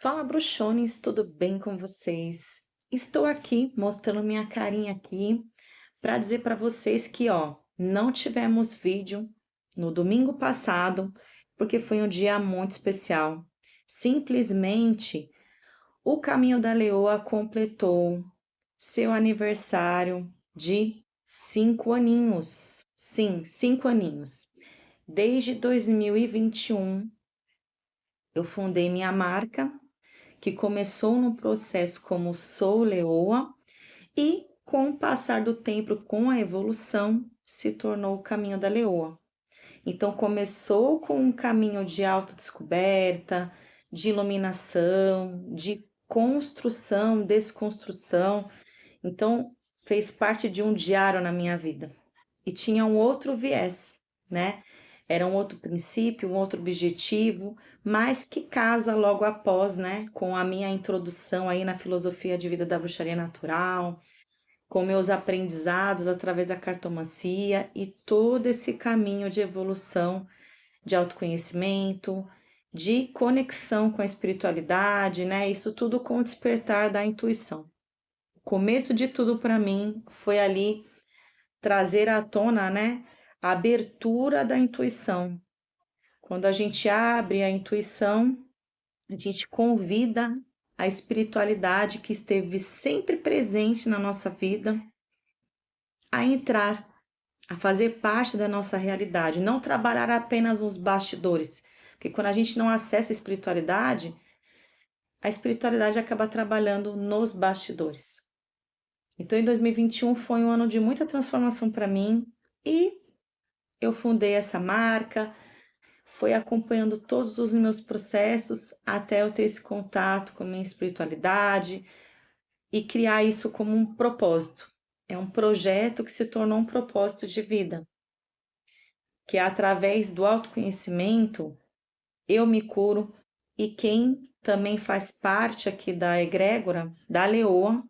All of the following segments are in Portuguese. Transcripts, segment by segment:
Fala, bruxones, tudo bem com vocês? Estou aqui mostrando minha carinha aqui para dizer para vocês que, não tivemos vídeo no domingo passado, porque foi um dia muito especial. Simplesmente, o Caminho da Leoa completou seu aniversário de 5 aninhos. Sim, 5 aninhos. Desde 2021, eu fundei minha marca que começou num processo como Sou Leoa e, com o passar do tempo, com a evolução, se tornou o Caminho da Leoa. Então, começou com um caminho de autodescoberta, de iluminação, de construção, desconstrução. Então, fez parte de um diário na minha vida. E tinha um outro viés, né? Era um outro princípio, um outro objetivo, mas que casa logo após, né, com a minha introdução aí na filosofia de vida da bruxaria natural, com meus aprendizados através da cartomancia e todo esse caminho de evolução, de autoconhecimento, de conexão com a espiritualidade, né? Isso tudo com o despertar da intuição. O começo de tudo para mim foi ali trazer à tona, né, a abertura da intuição. Quando a gente abre a intuição, a gente convida a espiritualidade que esteve sempre presente na nossa vida a entrar, a fazer parte da nossa realidade, não trabalhar apenas nos bastidores, porque quando a gente não acessa a espiritualidade acaba trabalhando nos bastidores. Então, em 2021 foi um ano de muita transformação para mim e eu fundei essa marca, foi acompanhando todos os meus processos até eu ter esse contato com a minha espiritualidade e criar isso como um propósito. É um projeto que se tornou um propósito de vida, que é através do autoconhecimento eu me curo e quem também faz parte aqui da egrégora, da leoa,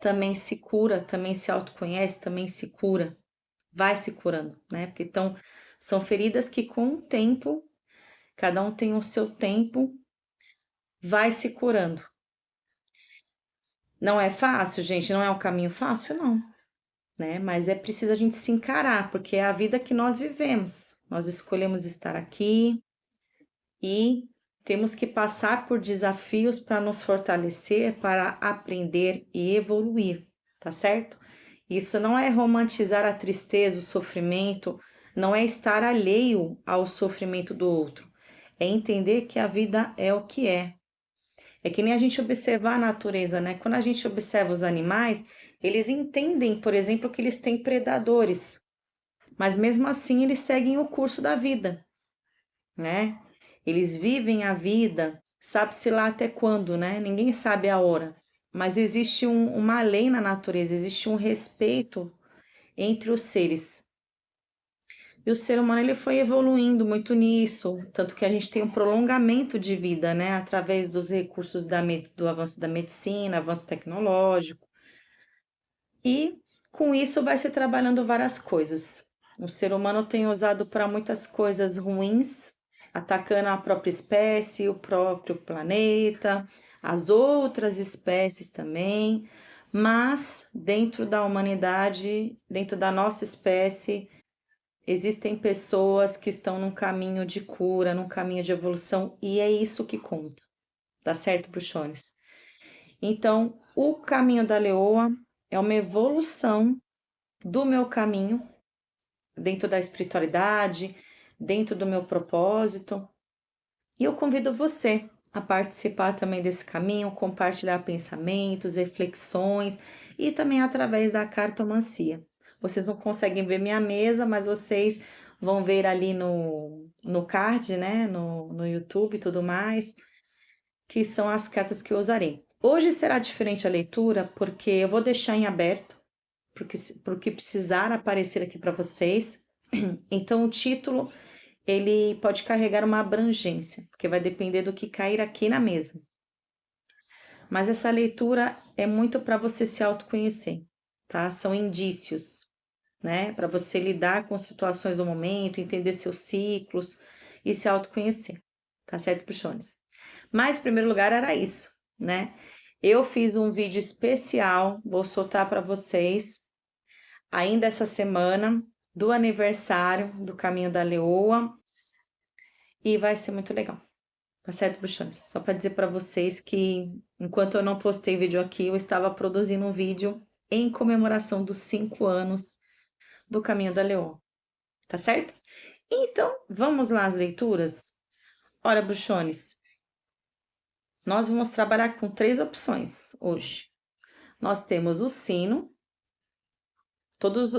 também se cura, também se autoconhece, também se cura, vai se curando, né? Porque então são feridas que com o tempo, cada um tem o seu tempo, vai se curando. Não é fácil, gente, não é um caminho fácil, não, né? Mas é preciso a gente se encarar, porque é a vida que nós vivemos. Nós escolhemos estar aqui e temos que passar por desafios para nos fortalecer, para aprender e evoluir, tá certo? Isso não é romantizar a tristeza, o sofrimento, não é estar alheio ao sofrimento do outro, é entender que a vida é o que é. É que nem a gente observar a natureza, né? Quando a gente observa os animais, eles entendem, por exemplo, que eles têm predadores, mas mesmo assim eles seguem o curso da vida, né? Eles vivem a vida, sabe-se lá até quando, né? Ninguém sabe a hora, mas existe uma lei na natureza, existe um respeito entre os seres. E o ser humano ele foi evoluindo muito nisso, tanto que a gente tem um prolongamento de vida, né, através dos recursos do avanço da medicina, avanço tecnológico. E com isso vai se trabalhando várias coisas. O ser humano tem usado para muitas coisas ruins, atacando a própria espécie, o próprio planeta, as outras espécies também, mas dentro da humanidade, dentro da nossa espécie, existem pessoas que estão num caminho de cura, num caminho de evolução, e é isso que conta, tá certo, bruxones? Então, o caminho da leoa é uma evolução do meu caminho, dentro da espiritualidade, dentro do meu propósito, e eu convido você a participar também desse caminho, compartilhar pensamentos, reflexões e também através da cartomancia. Vocês não conseguem ver minha mesa, mas vocês vão ver ali no card, né, no YouTube e tudo mais, que são as cartas que eu usarei. Hoje será diferente a leitura, porque eu vou deixar em aberto, porque precisar aparecer aqui para vocês. Então, o título ele pode carregar uma abrangência, porque vai depender do que cair aqui na mesa. Mas essa leitura é muito para você se autoconhecer, tá? São indícios, né? Para você lidar com situações do momento, entender seus ciclos e se autoconhecer, tá certo, puxones? Mas, em primeiro lugar, era isso, né? Eu fiz um vídeo especial, vou soltar para vocês ainda essa semana, do aniversário do Caminho da Leoa, e vai ser muito legal. Tá certo, bruxões? Só para dizer para vocês que, enquanto eu não postei vídeo aqui, eu estava produzindo um vídeo em comemoração dos 5 anos do Caminho da Leoa. Tá certo? Então, vamos lá às leituras? Ora, bruxones, nós vamos trabalhar com 3 opções hoje. Nós temos o sino, todos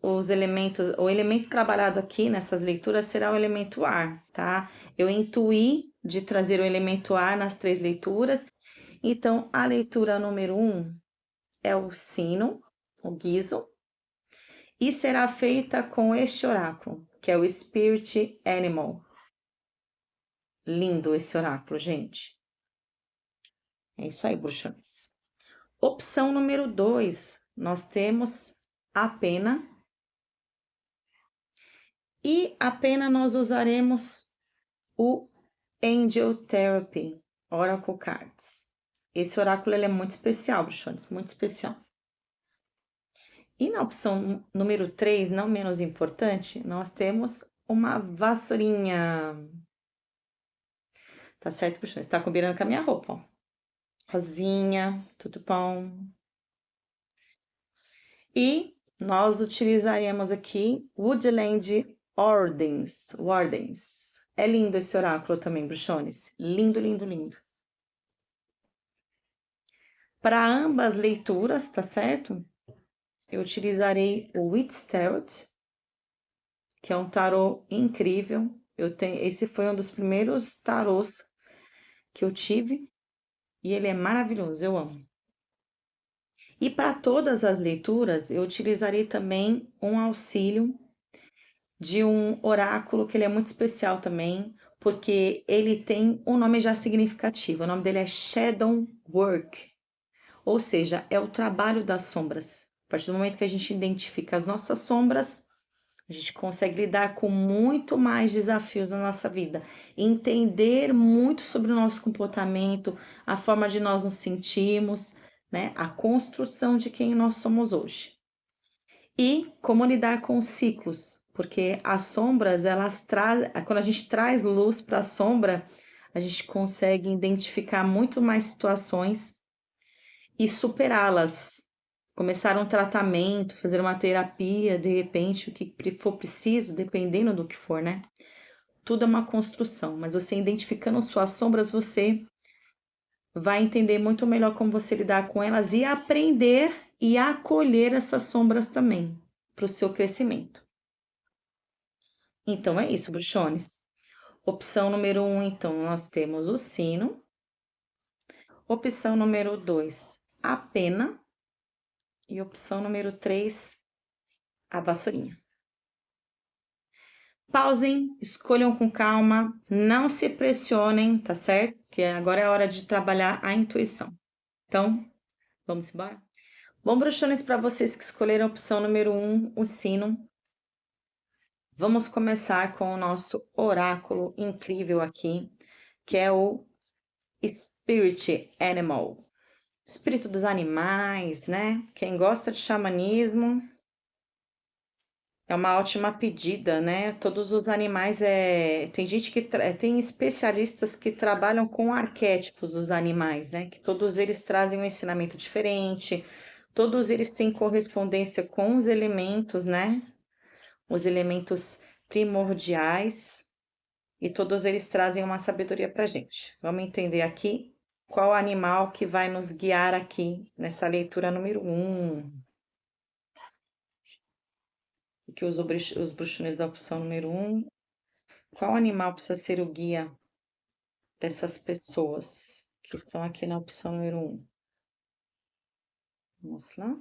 os elementos, o elemento trabalhado aqui nessas leituras será o elemento ar, tá? Eu intuí de trazer o elemento ar nas 3 leituras, então a leitura número 1 é o sino, o guizo, e será feita com este oráculo, que é o Spirit Animal. Lindo esse oráculo, gente. É isso aí, bruxões. Opção número 2, nós temos a pena. E a pena nós usaremos o Angel Therapy Oracle Cards. Esse oráculo ele é muito especial, bruxões, muito especial. E na opção número 3, não menos importante, nós temos uma vassourinha. Tá certo, bruxões? Tá combinando com a minha roupa, ó. Rosinha, tudo bom. E nós utilizaremos aqui Woodland Wardens. É lindo esse oráculo também, bruxones. Lindo, lindo, lindo. Para ambas leituras, tá certo? Eu utilizarei o Witch's Tarot, que é um tarô incrível. Esse foi um dos primeiros tarôs que eu tive e ele é maravilhoso, eu amo. E para todas as leituras, eu utilizarei também um auxílio de um oráculo que ele é muito especial também, porque ele tem um nome já significativo. O nome dele é Shadow Work, ou seja, é o trabalho das sombras. A partir do momento que a gente identifica as nossas sombras, a gente consegue lidar com muito mais desafios na nossa vida, entender muito sobre o nosso comportamento, a forma de nós nos sentirmos, né? A construção de quem nós somos hoje. E como lidar com os ciclos, porque as sombras, elas trazem, quando a gente traz luz para a sombra, a gente consegue identificar muito mais situações e superá-las. Começar um tratamento, fazer uma terapia, de repente, o que for preciso, dependendo do que for, né? Tudo é uma construção, mas você identificando suas sombras, você vai entender muito melhor como você lidar com elas e aprender e acolher essas sombras também para o seu crescimento. Então é isso, bruxones. Opção número 1, então, nós temos o sino. Opção número 2, a pena. E opção número 3, a vassourinha. Pausem, escolham com calma, não se pressionem, tá certo? Que agora é a hora de trabalhar a intuição. Então, vamos embora? Bom, bruxones, para vocês que escolheram a opção número 1, o sino. Vamos começar com o nosso oráculo incrível aqui, que é o Spirit Animal. Espírito dos animais, né? Quem gosta de xamanismo é uma ótima pedida, né? Todos os animais tem gente que tem especialistas que trabalham com arquétipos dos animais, né? Que todos eles trazem um ensinamento diferente, todos eles têm correspondência com os elementos, né? Os elementos primordiais, e todos eles trazem uma sabedoria para gente. Vamos entender aqui qual animal que vai nos guiar aqui nessa leitura número 1. Que os bruxones da opção número 1. Qual animal precisa ser o guia dessas pessoas que estão aqui na opção número 1? Vamos lá.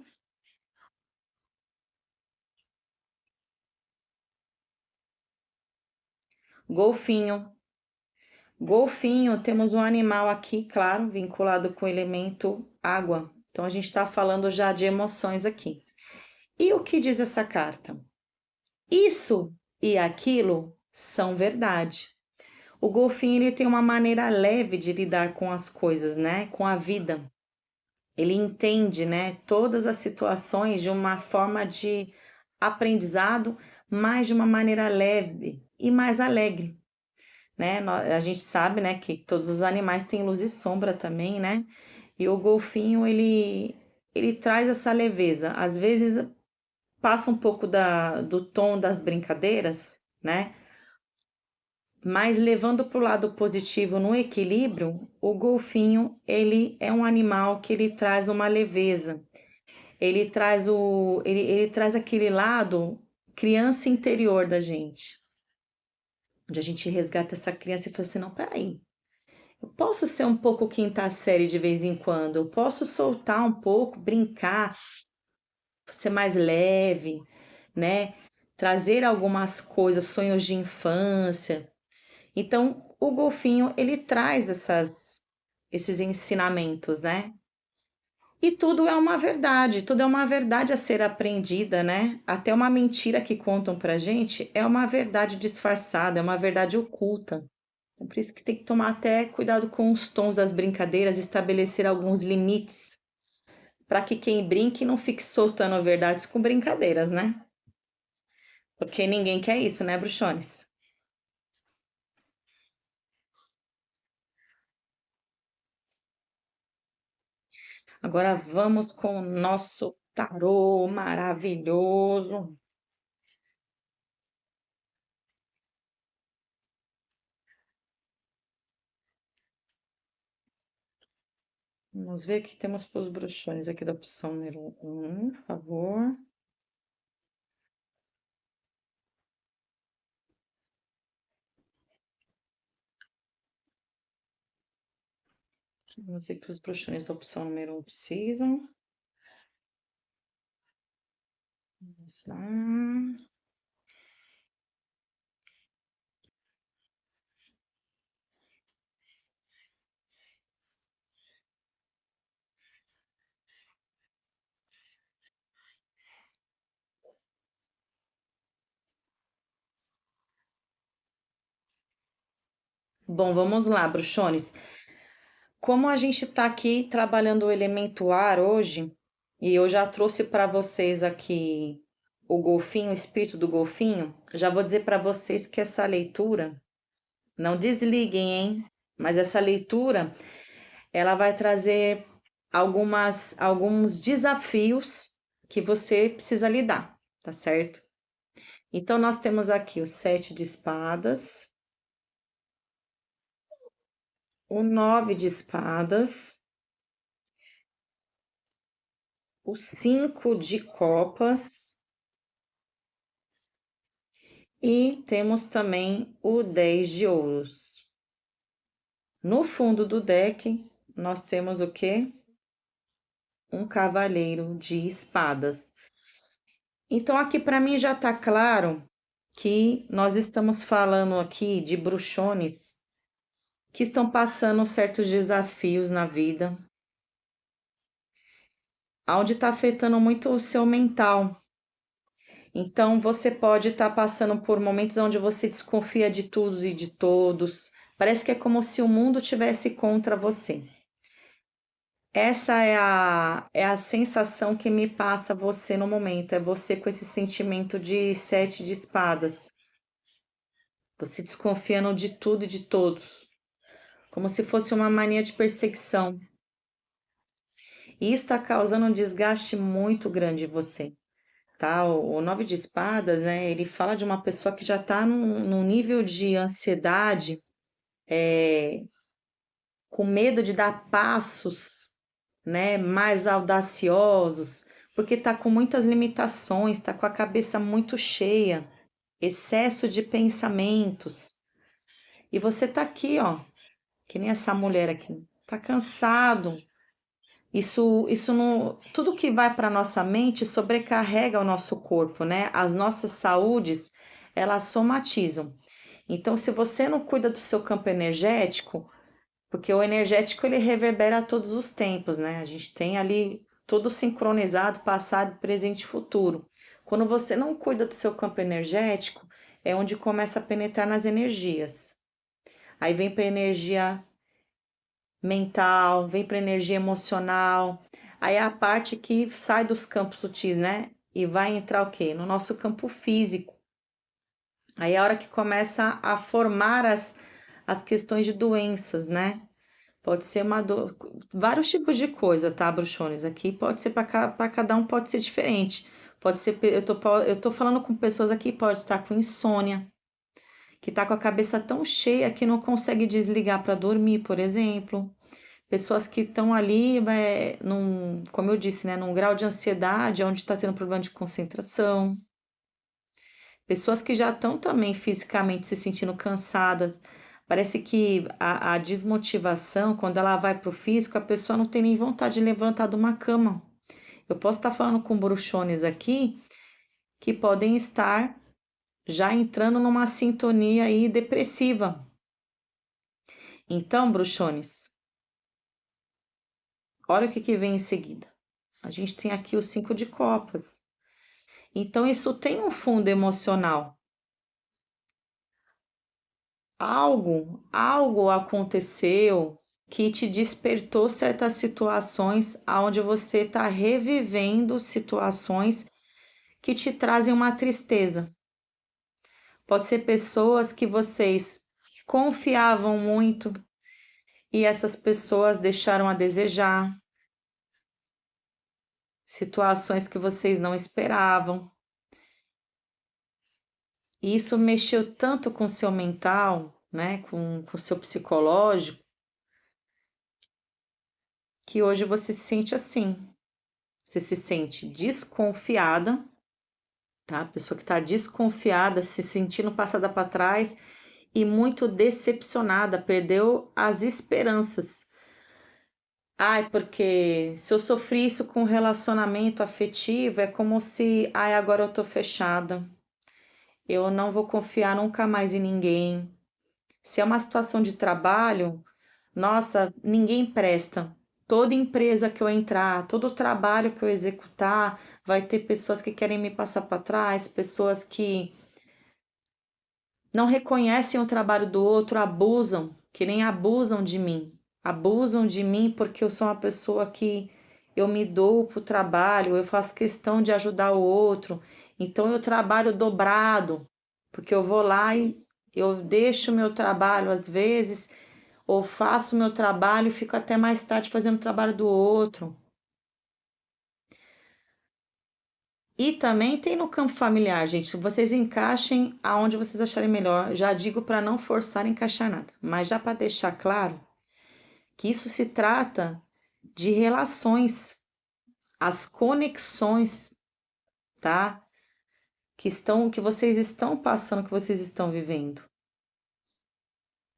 Golfinho. Golfinho, temos um animal aqui, claro, vinculado com o elemento água. Então, a gente está falando já de emoções aqui. E o que diz essa carta? Isso e aquilo são verdade. O golfinho ele tem uma maneira leve de lidar com as coisas, né? Com a vida. Ele entende, né, todas as situações de uma forma de aprendizado, mas de uma maneira leve e mais alegre, né? A gente sabe, né, que todos os animais têm luz e sombra também, né? E o golfinho, ele traz essa leveza. Às vezes passa um pouco do tom das brincadeiras, né? Mas levando para o lado positivo no equilíbrio, o golfinho, ele é um animal que ele traz uma leveza. Ele traz aquele lado criança interior da gente, onde a gente resgata essa criança e fala assim, não, peraí, eu posso ser um pouco quinta série de vez em quando, eu posso soltar um pouco, brincar, ser mais leve, né? Trazer algumas coisas, sonhos de infância. Então, o golfinho, ele traz esses ensinamentos, né? E tudo é uma verdade a ser aprendida, né? Até uma mentira que contam pra gente é uma verdade disfarçada, é uma verdade oculta. É por isso que tem que tomar até cuidado com os tons das brincadeiras, estabelecer alguns limites, para que quem brinque não fique soltando verdades com brincadeiras, né? Porque ninguém quer isso, né, bruxones? Agora vamos com o nosso tarô maravilhoso. Vamos ver o que temos para os bruxões aqui da opção número 1, por favor. Vamos ver o que os bruxões da opção número 1 precisam. Vamos lá. Bom, vamos lá, bruxones. Como a gente está aqui trabalhando o elemento ar hoje, e eu já trouxe para vocês aqui o golfinho, o espírito do golfinho, já vou dizer para vocês que essa leitura, não desliguem, hein? Mas essa leitura, ela vai trazer alguns desafios que você precisa lidar, tá certo? Então, nós temos aqui o 7 de espadas, o 9 de espadas, o 5 de copas e temos também o 10 de ouros. No fundo do deck, nós temos o quê? Um cavaleiro de espadas. Então, aqui para mim já está claro que nós estamos falando aqui de bruxones que estão passando certos desafios na vida, onde está afetando muito o seu mental. Então, você pode estar passando por momentos onde você desconfia de tudo e de todos. Parece que é como se o mundo tivesse contra você. Essa é a sensação que me passa você no momento. É você com esse sentimento de 7 de espadas. Você desconfiando de tudo e de todos. Como se fosse uma mania de perseguição. E isso está causando um desgaste muito grande em você. Tá? O 9 de espadas, né? Ele fala de uma pessoa que já está num nível de ansiedade, com medo de dar passos, né? Mais audaciosos, porque está com muitas limitações, está com a cabeça muito cheia, excesso de pensamentos. E você tá aqui, ó, que nem essa mulher aqui, tá cansado. Isso não, tudo que vai para nossa mente sobrecarrega o nosso corpo, né? As nossas saúdes, elas somatizam. Então, se você não cuida do seu campo energético, porque o energético ele reverbera a todos os tempos, né? A gente tem ali tudo sincronizado, passado, presente e futuro. Quando você não cuida do seu campo energético, é onde começa a penetrar nas energias. Aí vem para energia mental, vem para energia emocional. Aí é a parte que sai dos campos sutis, né? E vai entrar o quê? No nosso campo físico. Aí é a hora que começa a formar as questões de doenças, né? Pode ser uma dor, vários tipos de coisa, tá, bruxones? Aqui pode ser para cada um, pode ser diferente. Pode ser, eu tô falando com pessoas aqui, pode estar com insônia, que tá com a cabeça tão cheia que não consegue desligar para dormir, por exemplo. Pessoas que estão ali, como eu disse, né, num grau de ansiedade, onde está tendo problema de concentração. Pessoas que já estão também fisicamente se sentindo cansadas. Parece que a desmotivação, quando ela vai para o físico, a pessoa não tem nem vontade de levantar de uma cama. Eu posso estar falando com bruxones aqui que podem estar já entrando numa sintonia aí depressiva. Então, bruxones, olha o que vem em seguida. A gente tem aqui o 5 de copas. Então, isso tem um fundo emocional. Algo aconteceu que te despertou certas situações onde você está revivendo situações que te trazem uma tristeza. Pode ser pessoas que vocês confiavam muito e essas pessoas deixaram a desejar. Situações que vocês não esperavam. E isso mexeu tanto com o seu mental, né, com o seu psicológico, que hoje você se sente assim. Você se sente desconfiada, tá? A pessoa que está desconfiada, se sentindo passada para trás e muito decepcionada, perdeu as esperanças. Ai, porque se eu sofri isso com relacionamento afetivo, é como se, ai, agora eu tô fechada. Eu não vou confiar nunca mais em ninguém. Se é uma situação de trabalho, nossa, ninguém presta. Toda empresa que eu entrar, todo trabalho que eu executar, vai ter pessoas que querem me passar para trás, pessoas que não reconhecem o trabalho do outro, abusam, que nem abusam de mim. Abusam de mim porque eu sou uma pessoa que eu me dou para o trabalho, eu faço questão de ajudar o outro. Então eu trabalho dobrado, porque eu vou lá e eu deixo o meu trabalho às vezes, ou faço o meu trabalho e fico até mais tarde fazendo o trabalho do outro. E também tem no campo familiar, gente. Vocês encaixem aonde vocês acharem melhor. Já digo para não forçar a encaixar nada, mas já para deixar claro que isso se trata de relações, as conexões, tá? Que vocês estão passando, que vocês estão vivendo.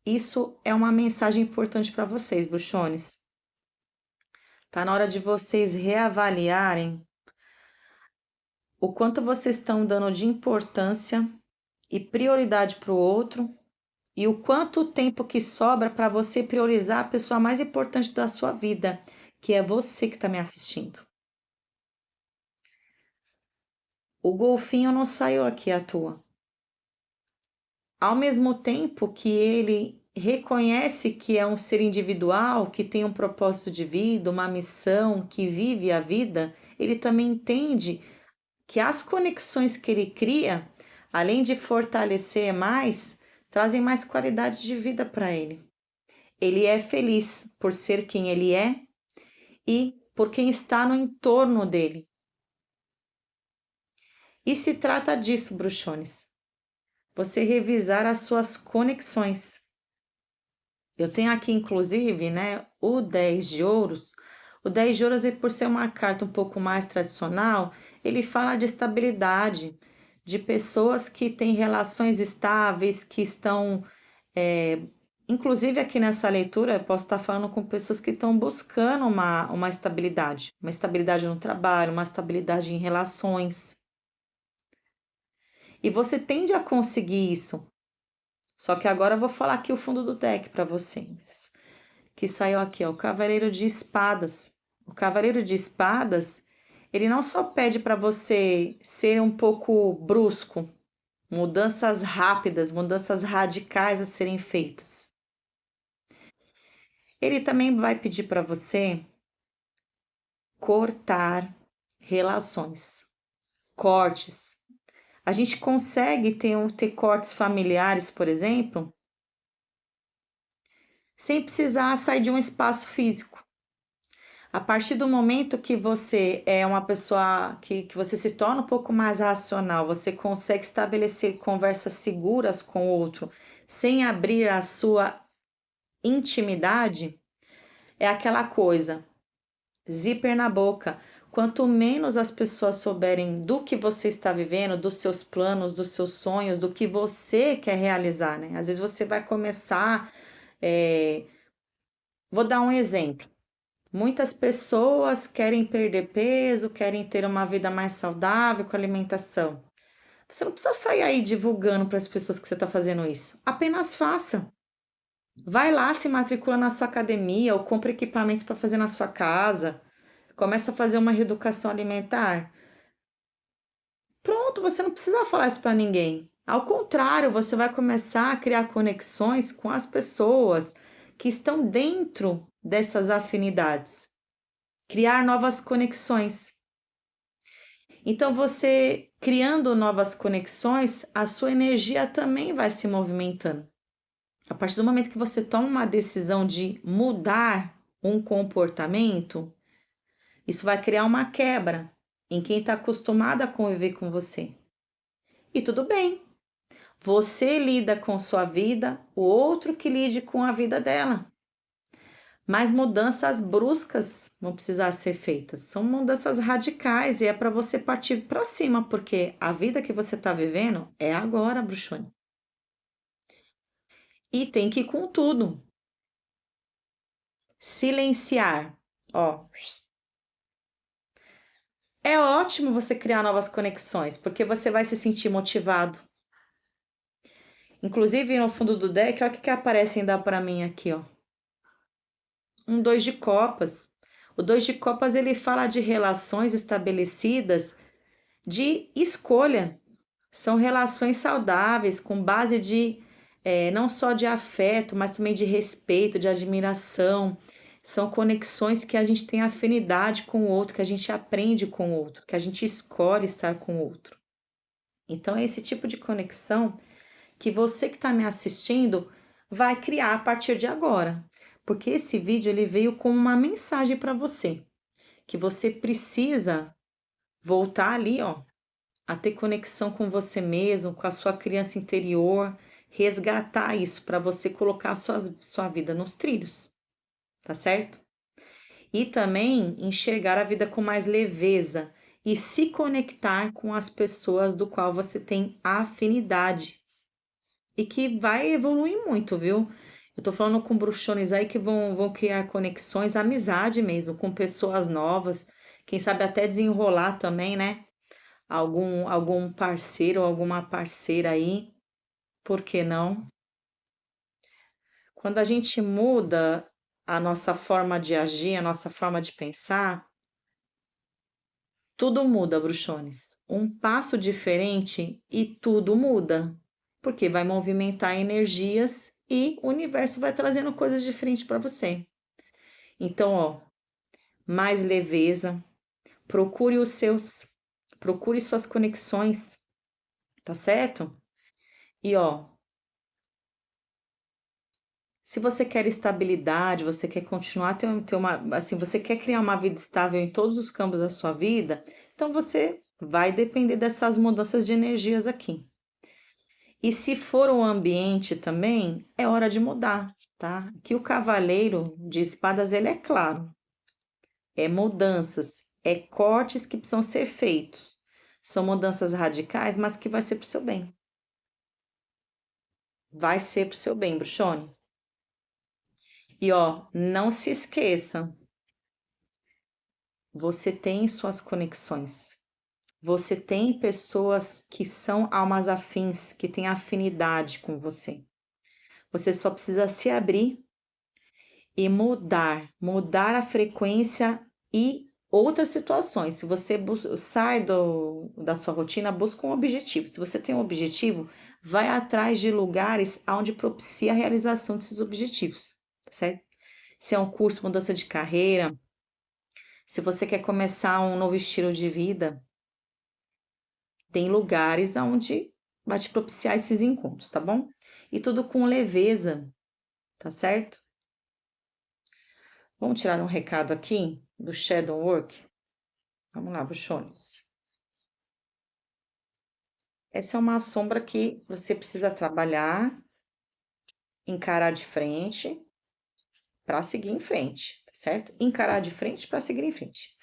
Isso é uma mensagem importante para vocês, bruxones. Tá na hora de vocês reavaliarem o quanto vocês estão dando de importância e prioridade para o outro e o quanto tempo que sobra para você priorizar a pessoa mais importante da sua vida, que é você que está me assistindo. O golfinho não saiu aqui à toa. Ao mesmo tempo que ele reconhece que é um ser individual, que tem um propósito de vida, uma missão, que vive a vida, ele também entende que as conexões que ele cria, além de fortalecer mais, trazem mais qualidade de vida para ele. Ele é feliz por ser quem ele é e por quem está no entorno dele. E se trata disso, bruxones. Você revisar as suas conexões. Eu tenho aqui, inclusive, né, o 10 de ouros. O 10 de ouros, por ser uma carta um pouco mais tradicional, ele fala de estabilidade, de pessoas que têm relações estáveis, que estão. Inclusive, aqui nessa leitura, eu posso estar falando com pessoas que estão buscando uma estabilidade no trabalho, uma estabilidade em relações. E você tende a conseguir isso. Só que agora eu vou falar aqui o fundo do deck para vocês. Que saiu aqui, ó, o Cavaleiro de Espadas. O Cavaleiro de Espadas, ele não só pede para você ser um pouco brusco, mudanças rápidas, mudanças radicais a serem feitas. Ele também vai pedir para você cortar relações, cortes. A gente consegue ter cortes familiares, por exemplo, sem precisar sair de um espaço físico. A partir do momento que você é uma pessoa que você se torna um pouco mais racional, você consegue estabelecer conversas seguras com o outro, sem abrir a sua intimidade, é aquela coisa, zíper na boca. Quanto menos as pessoas souberem do que você está vivendo, dos seus planos, dos seus sonhos, do que você quer realizar, né? Às vezes você vai começar. Vou dar um exemplo. Muitas pessoas querem perder peso, querem ter uma vida mais saudável com alimentação. Você não precisa sair aí divulgando para as pessoas que você está fazendo isso. Apenas faça. Vai lá, se matricula na sua academia ou compra equipamentos para fazer na sua casa. Começa a fazer uma reeducação alimentar. Pronto, você não precisa falar isso para ninguém. Ao contrário, você vai começar a criar conexões com as pessoas que estão dentro dessas afinidades. Criar novas conexões. Então, você criando novas conexões, a sua energia também vai se movimentando. A partir do momento que você toma uma decisão de mudar um comportamento, isso vai criar uma quebra em quem está acostumado a conviver com você. E tudo bem, você lida com sua vida, o outro que lide com a vida dela. Mas mudanças bruscas vão precisar ser feitas. São mudanças radicais e é para você partir para cima, porque a vida que você está vivendo é agora, bruxone. E tem que ir com tudo. Silenciar. Ó, é ótimo você criar novas conexões, porque você vai se sentir motivado. Inclusive, no fundo do deck, olha o que aparece ainda para mim aqui, ó. Um 2 de copas. O 2 de copas, ele fala de relações estabelecidas de escolha. São relações saudáveis, com base de não só de afeto, mas também de respeito, de admiração. São conexões que a gente tem afinidade com o outro, que a gente aprende com o outro, que a gente escolhe estar com o outro. Então, é esse tipo de conexão que você que está me assistindo vai criar a partir de agora. Porque esse vídeo ele veio com uma mensagem para você, que você precisa voltar ali, ó, a ter conexão com você mesmo, com a sua criança interior, resgatar isso para você colocar a sua vida nos trilhos, tá certo? E também enxergar a vida com mais leveza e se conectar com as pessoas do qual você tem afinidade e que vai evoluir muito, viu? Eu tô falando com bruxones aí que vão criar conexões, amizade mesmo, com pessoas novas, quem sabe até desenrolar também, né? Algum parceiro ou alguma parceira aí, por que não? Quando a gente muda a nossa forma de agir, a nossa forma de pensar, tudo muda, bruxones. Um passo diferente e tudo muda, porque vai movimentar energias e o universo vai trazendo coisas diferentes para você. Então, ó, mais leveza, procure os seus, procure suas conexões, tá certo? E ó, se você quer estabilidade, você quer continuar ter uma, assim, você quer criar uma vida estável em todos os campos da sua vida, então você vai depender dessas mudanças de energias aqui. E se for o ambiente também, é hora de mudar, tá? Que o cavaleiro de espadas, ele é claro, é mudanças, é cortes que precisam ser feitos. São mudanças radicais, mas que vai ser pro seu bem. Vai ser pro seu bem, bruxone. E ó, não se esqueça, você tem suas conexões. Você tem pessoas que são almas afins, que têm afinidade com você. Você só precisa se abrir e mudar a frequência e outras situações. Se você sai da sua rotina, busca um objetivo. Se você tem um objetivo, vai atrás de lugares onde propicia a realização desses objetivos, certo? se é um curso, mudança de carreira, se você quer começar um novo estilo de vida, tem lugares onde vai te propiciar esses encontros, tá bom? E tudo com leveza, tá certo? Vamos tirar um recado aqui do Shadow Work? Vamos lá, bruxones. Essa é uma sombra que você precisa trabalhar, encarar de frente para seguir em frente, tá certo? Encarar de frente para seguir em frente.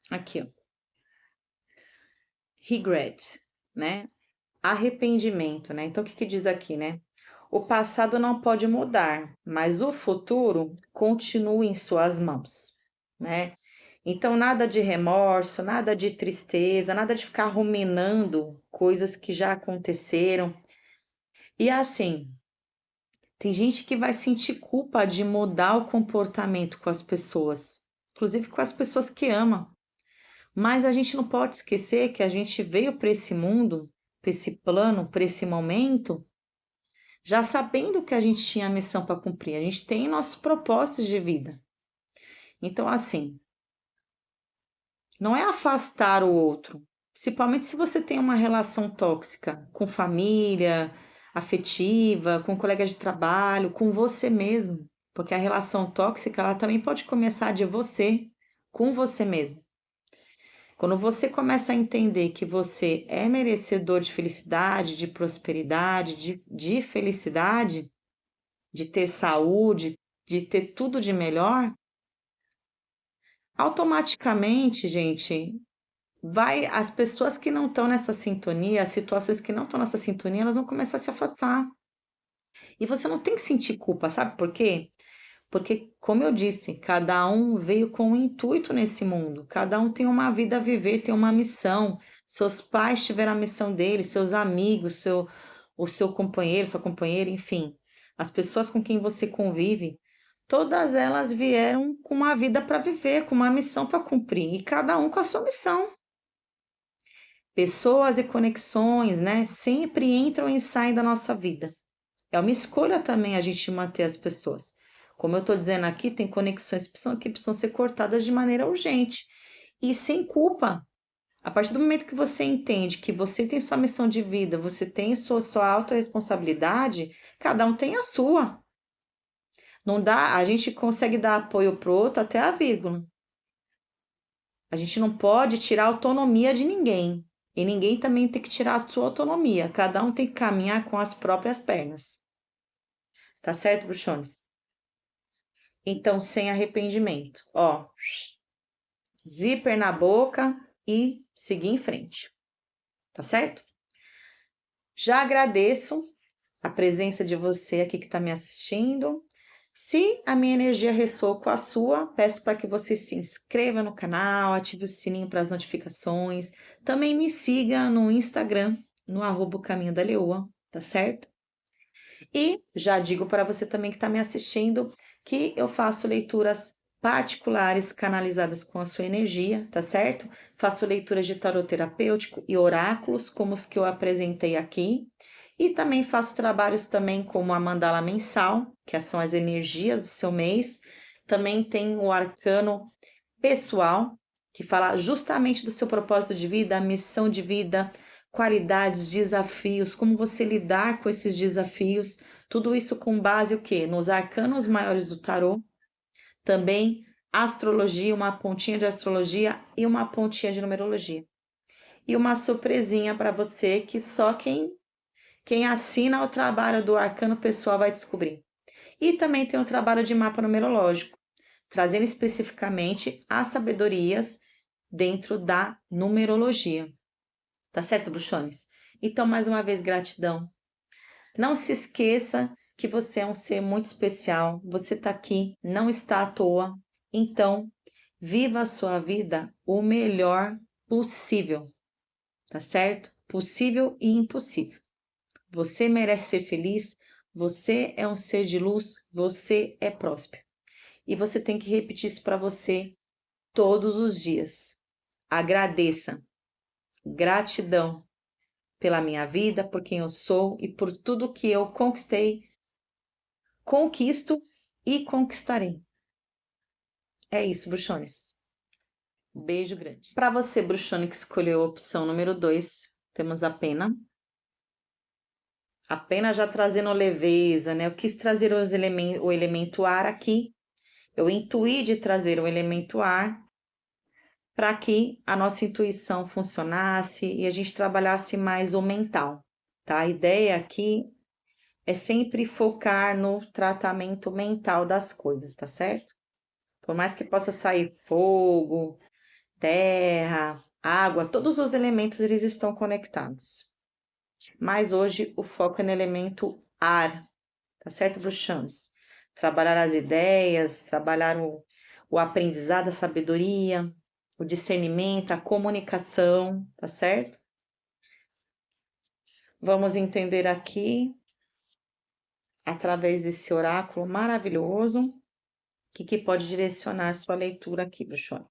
Aqui, ó. Regret, né? Arrependimento, né? Então, o que que diz aqui, né? O passado não pode mudar, mas o futuro continua em suas mãos, né? Então, nada de remorso, nada de tristeza, nada de ficar ruminando coisas que já aconteceram. E assim, tem gente que vai sentir culpa de mudar o comportamento com as pessoas, inclusive com as pessoas que ama. Mas a gente não pode esquecer que a gente veio para esse mundo, para esse plano, para esse momento, já sabendo que a gente tinha a missão para cumprir. A gente tem nossos propósitos de vida. Então, assim, não é afastar o outro, principalmente se você tem uma relação tóxica com família, afetiva, com colegas de trabalho, com você mesmo, porque a relação tóxica ela também pode começar de você, com você mesmo. Quando você começa a entender que você é merecedor de felicidade, de prosperidade, de felicidade, de ter saúde, de ter tudo de melhor, automaticamente, gente, vai as pessoas que não estão nessa sintonia, as situações que não estão nessa sintonia, elas vão começar a se afastar. E você não tem que sentir culpa, sabe por quê? Porque, como eu disse, cada um veio com um intuito nesse mundo, cada um tem uma vida a viver, tem uma missão. Seus pais tiveram a missão deles, seus amigos, o seu companheiro, sua companheira, enfim, as pessoas com quem você convive, todas elas vieram com uma vida para viver, com uma missão para cumprir, e cada um com a sua missão. Pessoas e conexões, né, sempre entram e saem da nossa vida. É uma escolha também a gente manter as pessoas. Como eu estou dizendo aqui, tem conexões que precisam ser cortadas de maneira urgente e sem culpa. A partir do momento que você entende que você tem sua missão de vida, você tem sua autorresponsabilidade, cada um tem a sua. Não dá, a gente consegue dar apoio pro outro até a vírgula. A gente não pode tirar a autonomia de ninguém. E ninguém também tem que tirar a sua autonomia. Cada um tem que caminhar com as próprias pernas. Tá certo, bruxones? Então, sem arrependimento. Ó, zíper na boca e seguir em frente. Tá certo? Já agradeço a presença de você aqui que está me assistindo. Se a minha energia ressoa com a sua, peço para que você se inscreva no canal, ative o sininho para as notificações. Também me siga no Instagram, no @caminho da leoa, tá certo? E já digo para você também que está me assistindo que eu faço leituras particulares canalizadas com a sua energia, tá certo? Faço leituras de tarot terapêutico e oráculos, como os que eu apresentei aqui. E também faço trabalhos também como a mandala mensal, que são as energias do seu mês. Também tem o arcano pessoal, que fala justamente do seu propósito de vida, a missão de vida, qualidades, desafios, como você lidar com esses desafios, tudo isso com base o quê? Nos arcanos maiores do tarô, também astrologia, uma pontinha de astrologia e uma pontinha de numerologia. E uma surpresinha para você que só quem assina o trabalho do arcano pessoal vai descobrir. E também tem o trabalho de mapa numerológico, trazendo especificamente as sabedorias dentro da numerologia. Tá certo, bruxones? Então, mais uma vez, gratidão. Não se esqueça que você é um ser muito especial. Você está aqui, não está à toa. Então, viva a sua vida o melhor possível, tá certo? Possível e impossível. Você merece ser feliz, Você é um ser de luz, você é próspero. E você tem que repetir isso para você todos os dias. Agradeça. Gratidão pela minha vida, por quem eu sou e por tudo que eu conquistei, conquisto e conquistarei. É isso, bruxones. Beijo grande. Para você, bruxone, que escolheu a opção número 2, temos a pena. A pena já trazendo leveza, né? Eu quis trazer o elemento ar aqui. Eu intuí de trazer o elemento ar para que a nossa intuição funcionasse e a gente trabalhasse mais o mental, tá? A ideia aqui é sempre focar no tratamento mental das coisas, tá certo? Por mais que possa sair fogo, terra, água, todos os elementos eles estão conectados. Mas hoje o foco é no elemento ar, tá certo, bruxanos? Trabalhar as ideias, trabalhar o aprendizado, a sabedoria, o discernimento, a comunicação, tá certo? Vamos entender aqui, através desse oráculo maravilhoso, o que pode direcionar a sua leitura aqui, bruxona.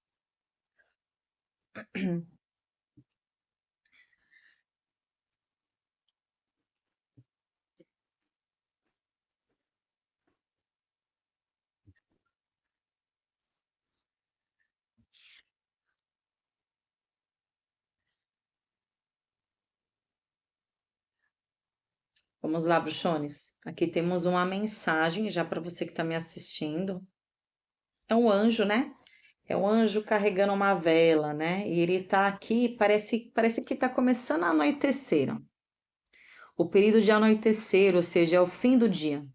Vamos lá, bruxones. Aqui temos uma mensagem já para você que está me assistindo. É um anjo, né? É um anjo carregando uma vela, né? E ele está aqui, parece que está começando a anoitecer. Ó. O período de anoitecer, ou seja, é o fim do dia.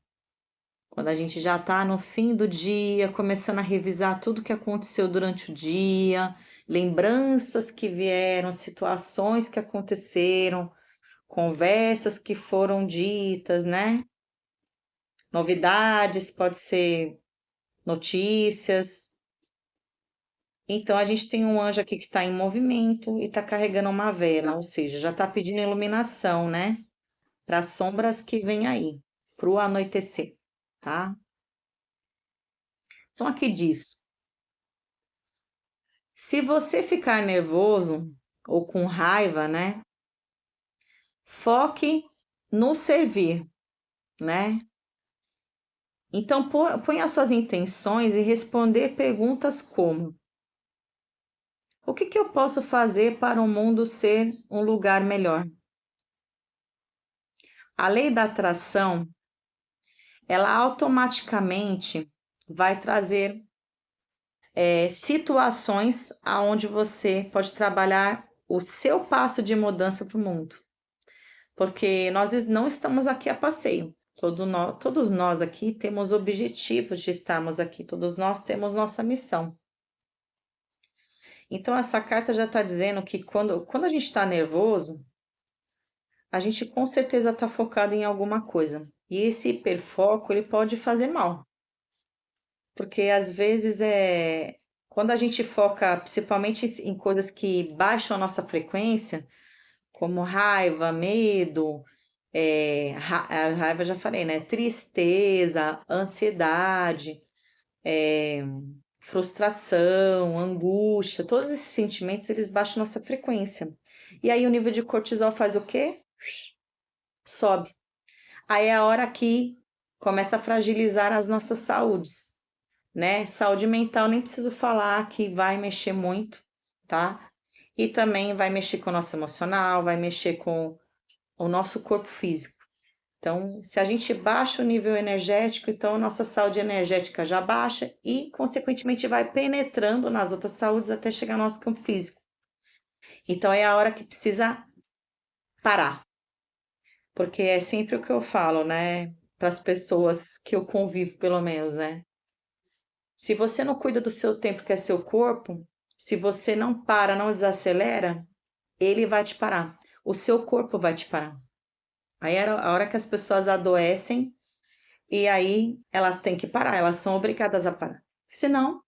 Quando a gente já está no fim do dia, começando a revisar tudo que aconteceu durante o dia, lembranças que vieram, situações que aconteceram, conversas que foram ditas, né? Novidades, pode ser notícias. Então, a gente tem um anjo aqui que está em movimento e está carregando uma vela, ou seja, já está pedindo iluminação, né? Para as sombras que vêm aí, para o anoitecer, tá? Então, aqui diz: se você ficar nervoso ou com raiva, né? Foque no servir, né? Então, põe as suas intenções e responder perguntas como: o que eu posso fazer para o mundo ser um lugar melhor? A lei da atração, ela automaticamente vai trazer situações aonde você pode trabalhar o seu passo de mudança para o mundo. Porque nós não estamos aqui a passeio. Todos nós aqui temos objetivos de estarmos aqui, todos nós temos nossa missão. Então, essa carta já está dizendo que quando a gente está nervoso, a gente com certeza está focado em alguma coisa. E esse hiperfoco, ele pode fazer mal. Porque às vezes quando a gente foca principalmente em coisas que baixam a nossa frequência, como raiva, medo, a raiva já falei, né? Tristeza, ansiedade, frustração, angústia, todos esses sentimentos eles baixam nossa frequência. E aí o nível de cortisol faz o quê? Sobe. Aí é a hora que começa a fragilizar as nossas saúdes, né? Saúde mental, nem preciso falar que vai mexer muito, tá? E também vai mexer com o nosso emocional, vai mexer com o nosso corpo físico. Então, se a gente baixa o nível energético, então a nossa saúde energética já baixa e, consequentemente, vai penetrando nas outras saúdes até chegar ao nosso campo físico. Então, é a hora que precisa parar. Porque é sempre o que eu falo, né? Para as pessoas que eu convivo, pelo menos, né? Se você não cuida do seu tempo, que é seu corpo, se você não para, não desacelera, ele vai te parar. O seu corpo vai te parar. Aí é a hora que as pessoas adoecem e aí elas têm que parar, elas são obrigadas a parar. Senão,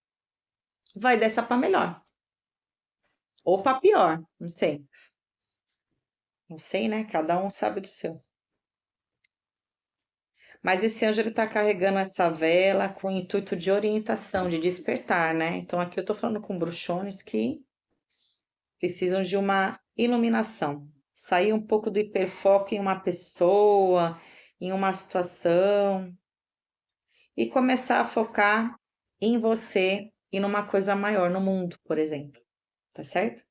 vai dessa para melhor. Ou para pior, não sei. Não sei, né? Cada um sabe do seu. Mas esse anjo ele tá carregando essa vela com o intuito de orientação, de despertar, né? Então aqui eu tô falando com bruxones que precisam de uma iluminação. Sair um pouco do hiperfoco em uma pessoa, em uma situação e começar a focar em você e numa coisa maior no mundo, por exemplo. Tá certo?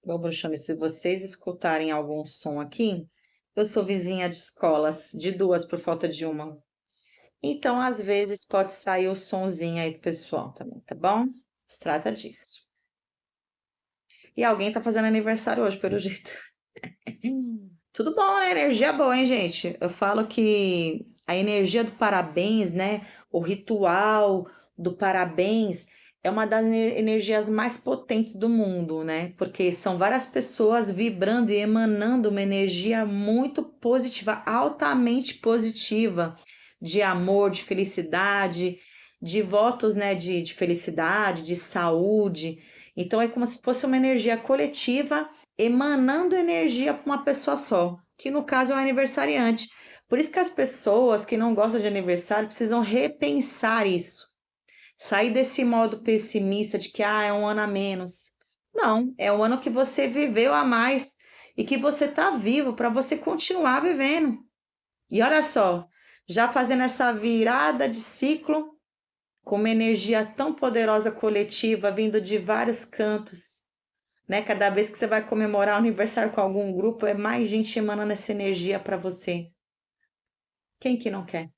Bom, bruxones, se vocês escutarem algum som aqui, eu sou vizinha de escolas, de duas por falta de uma. Então, às vezes, pode sair o sonzinho aí do pessoal também, tá bom? Se trata disso. E alguém tá fazendo aniversário hoje, pelo jeito. Tudo bom, né? Energia boa, hein, gente? Eu falo que a energia do parabéns, né? O ritual do parabéns é uma das energias mais potentes do mundo, né? Porque são várias pessoas vibrando e emanando uma energia muito positiva, altamente positiva, de amor, de felicidade, de votos, né? De felicidade, de saúde. Então é como se fosse uma energia coletiva emanando energia para uma pessoa só, que no caso é o aniversariante. Por isso que as pessoas que não gostam de aniversário precisam repensar isso. Sair desse modo pessimista de que é um ano a menos. Não, é um ano que você viveu a mais e que você está vivo para você continuar vivendo. E olha só, já fazendo essa virada de ciclo com uma energia tão poderosa coletiva vindo de vários cantos, né? Cada vez que você vai comemorar o aniversário com algum grupo, é mais gente emanando essa energia para você. Quem que não quer?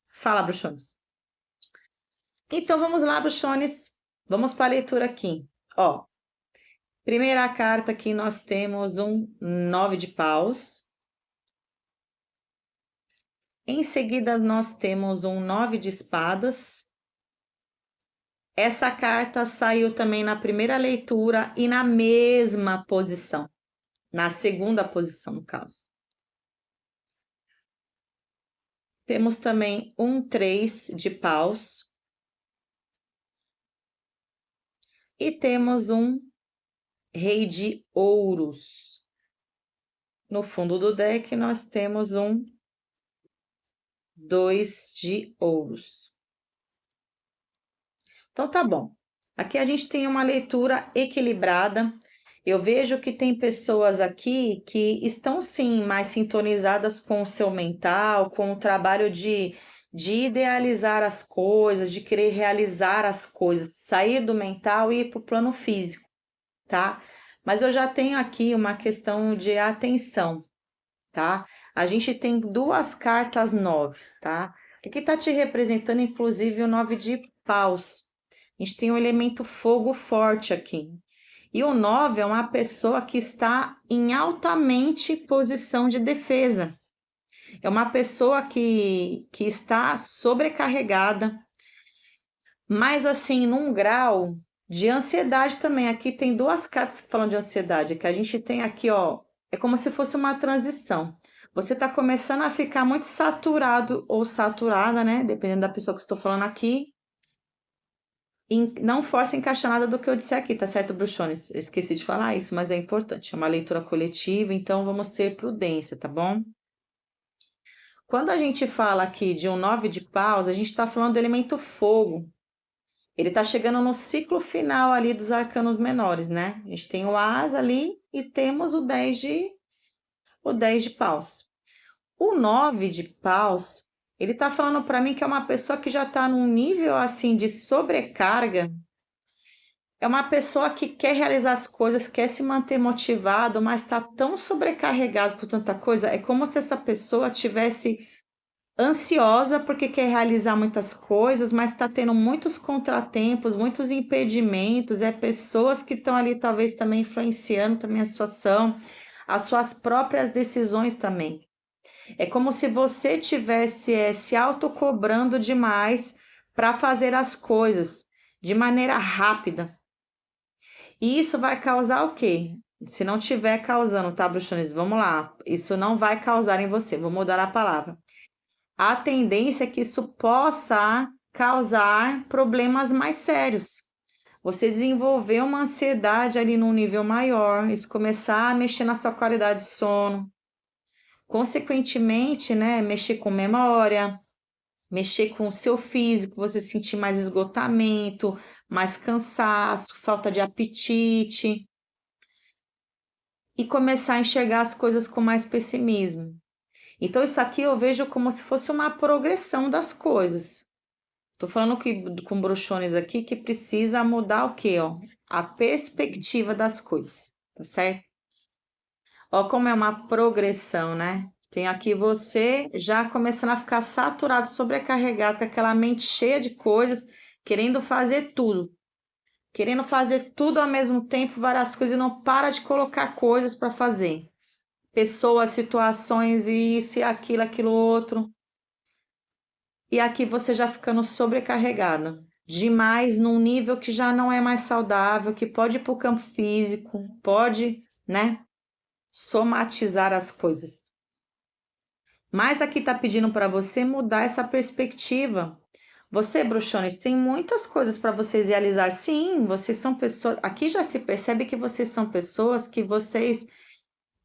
Fala, bruxones. Então vamos lá, bruxones. Vamos para a leitura aqui. Ó, primeira carta aqui nós temos um 9 de paus. Em seguida nós temos um 9 de espadas. Essa carta saiu também na primeira leitura e na mesma posição, na segunda posição, no caso. Temos também um 3 de paus. E temos um rei de ouros. No fundo do deck, nós temos um 2 de ouros. Então, tá bom. Aqui a gente tem uma leitura equilibrada. Eu vejo que tem pessoas aqui que estão, sim, mais sintonizadas com o seu mental, com o trabalho de idealizar as coisas, de querer realizar as coisas, sair do mental e ir para o plano físico, tá? Mas eu já tenho aqui uma questão de atenção, tá? A gente tem duas cartas 9, tá? Aqui tá te representando, inclusive, o 9 de paus. A gente tem um elemento fogo forte aqui. E o 9 é uma pessoa que está em altamente posição de defesa. É uma pessoa que está sobrecarregada, mas assim, num grau de ansiedade também. Aqui tem duas cartas que falam de ansiedade, que a gente tem aqui, ó, é como se fosse uma transição. Você está começando a ficar muito saturado ou saturada, né? Dependendo da pessoa que estou falando aqui. Não force encaixar nada do que eu disse aqui, tá certo, bruxones? Eu esqueci de falar isso, mas é importante. É uma leitura coletiva, então vamos ter prudência, tá bom? Quando a gente fala aqui de um 9 de paus, a gente está falando do elemento fogo. Ele está chegando no ciclo final ali dos arcanos menores, né? A gente tem o As ali e temos o 10 de paus. O 9 de paus, ele tá falando para mim que é uma pessoa que já está num nível assim de sobrecarga. É uma pessoa que quer realizar as coisas, quer se manter motivado, mas está tão sobrecarregado com tanta coisa. É como se essa pessoa tivesse ansiosa porque quer realizar muitas coisas, mas está tendo muitos contratempos, muitos impedimentos, é pessoas que estão ali talvez também influenciando também a situação, as suas próprias decisões também. É como se você tivesse se autocobrando demais para fazer as coisas de maneira rápida. E isso vai causar o quê? Se não tiver causando, tá, bruxones? Vamos lá. Isso não vai causar em você. Vou mudar a palavra. A tendência é que isso possa causar problemas mais sérios. você desenvolver uma ansiedade ali num nível maior, isso começar a mexer na sua qualidade de sono, consequentemente, né, mexer com memória, mexer com o seu físico, você sentir mais esgotamento, mais cansaço, falta de apetite e começar a enxergar as coisas com mais pessimismo. Então, isso aqui eu vejo como se fosse uma progressão das coisas. Tô falando com bruxones aqui que precisa mudar o quê, ó? A perspectiva das coisas, tá certo? Ó, como é uma progressão, né? Tem aqui você já começando a ficar saturado, sobrecarregado, com aquela mente cheia de coisas, querendo fazer tudo. Querendo fazer tudo ao mesmo tempo, várias coisas, e não para de colocar coisas para fazer. Pessoas, situações, isso e aquilo, aquilo outro. E aqui você já ficando sobrecarregada demais num nível que já não é mais saudável, que pode ir para o campo físico, pode, né, somatizar as coisas. Mas aqui tá pedindo para você mudar essa perspectiva. Você, bruxones, tem muitas coisas para vocês realizar. Sim, vocês são pessoas. Aqui já se percebe que vocês são pessoas que vocês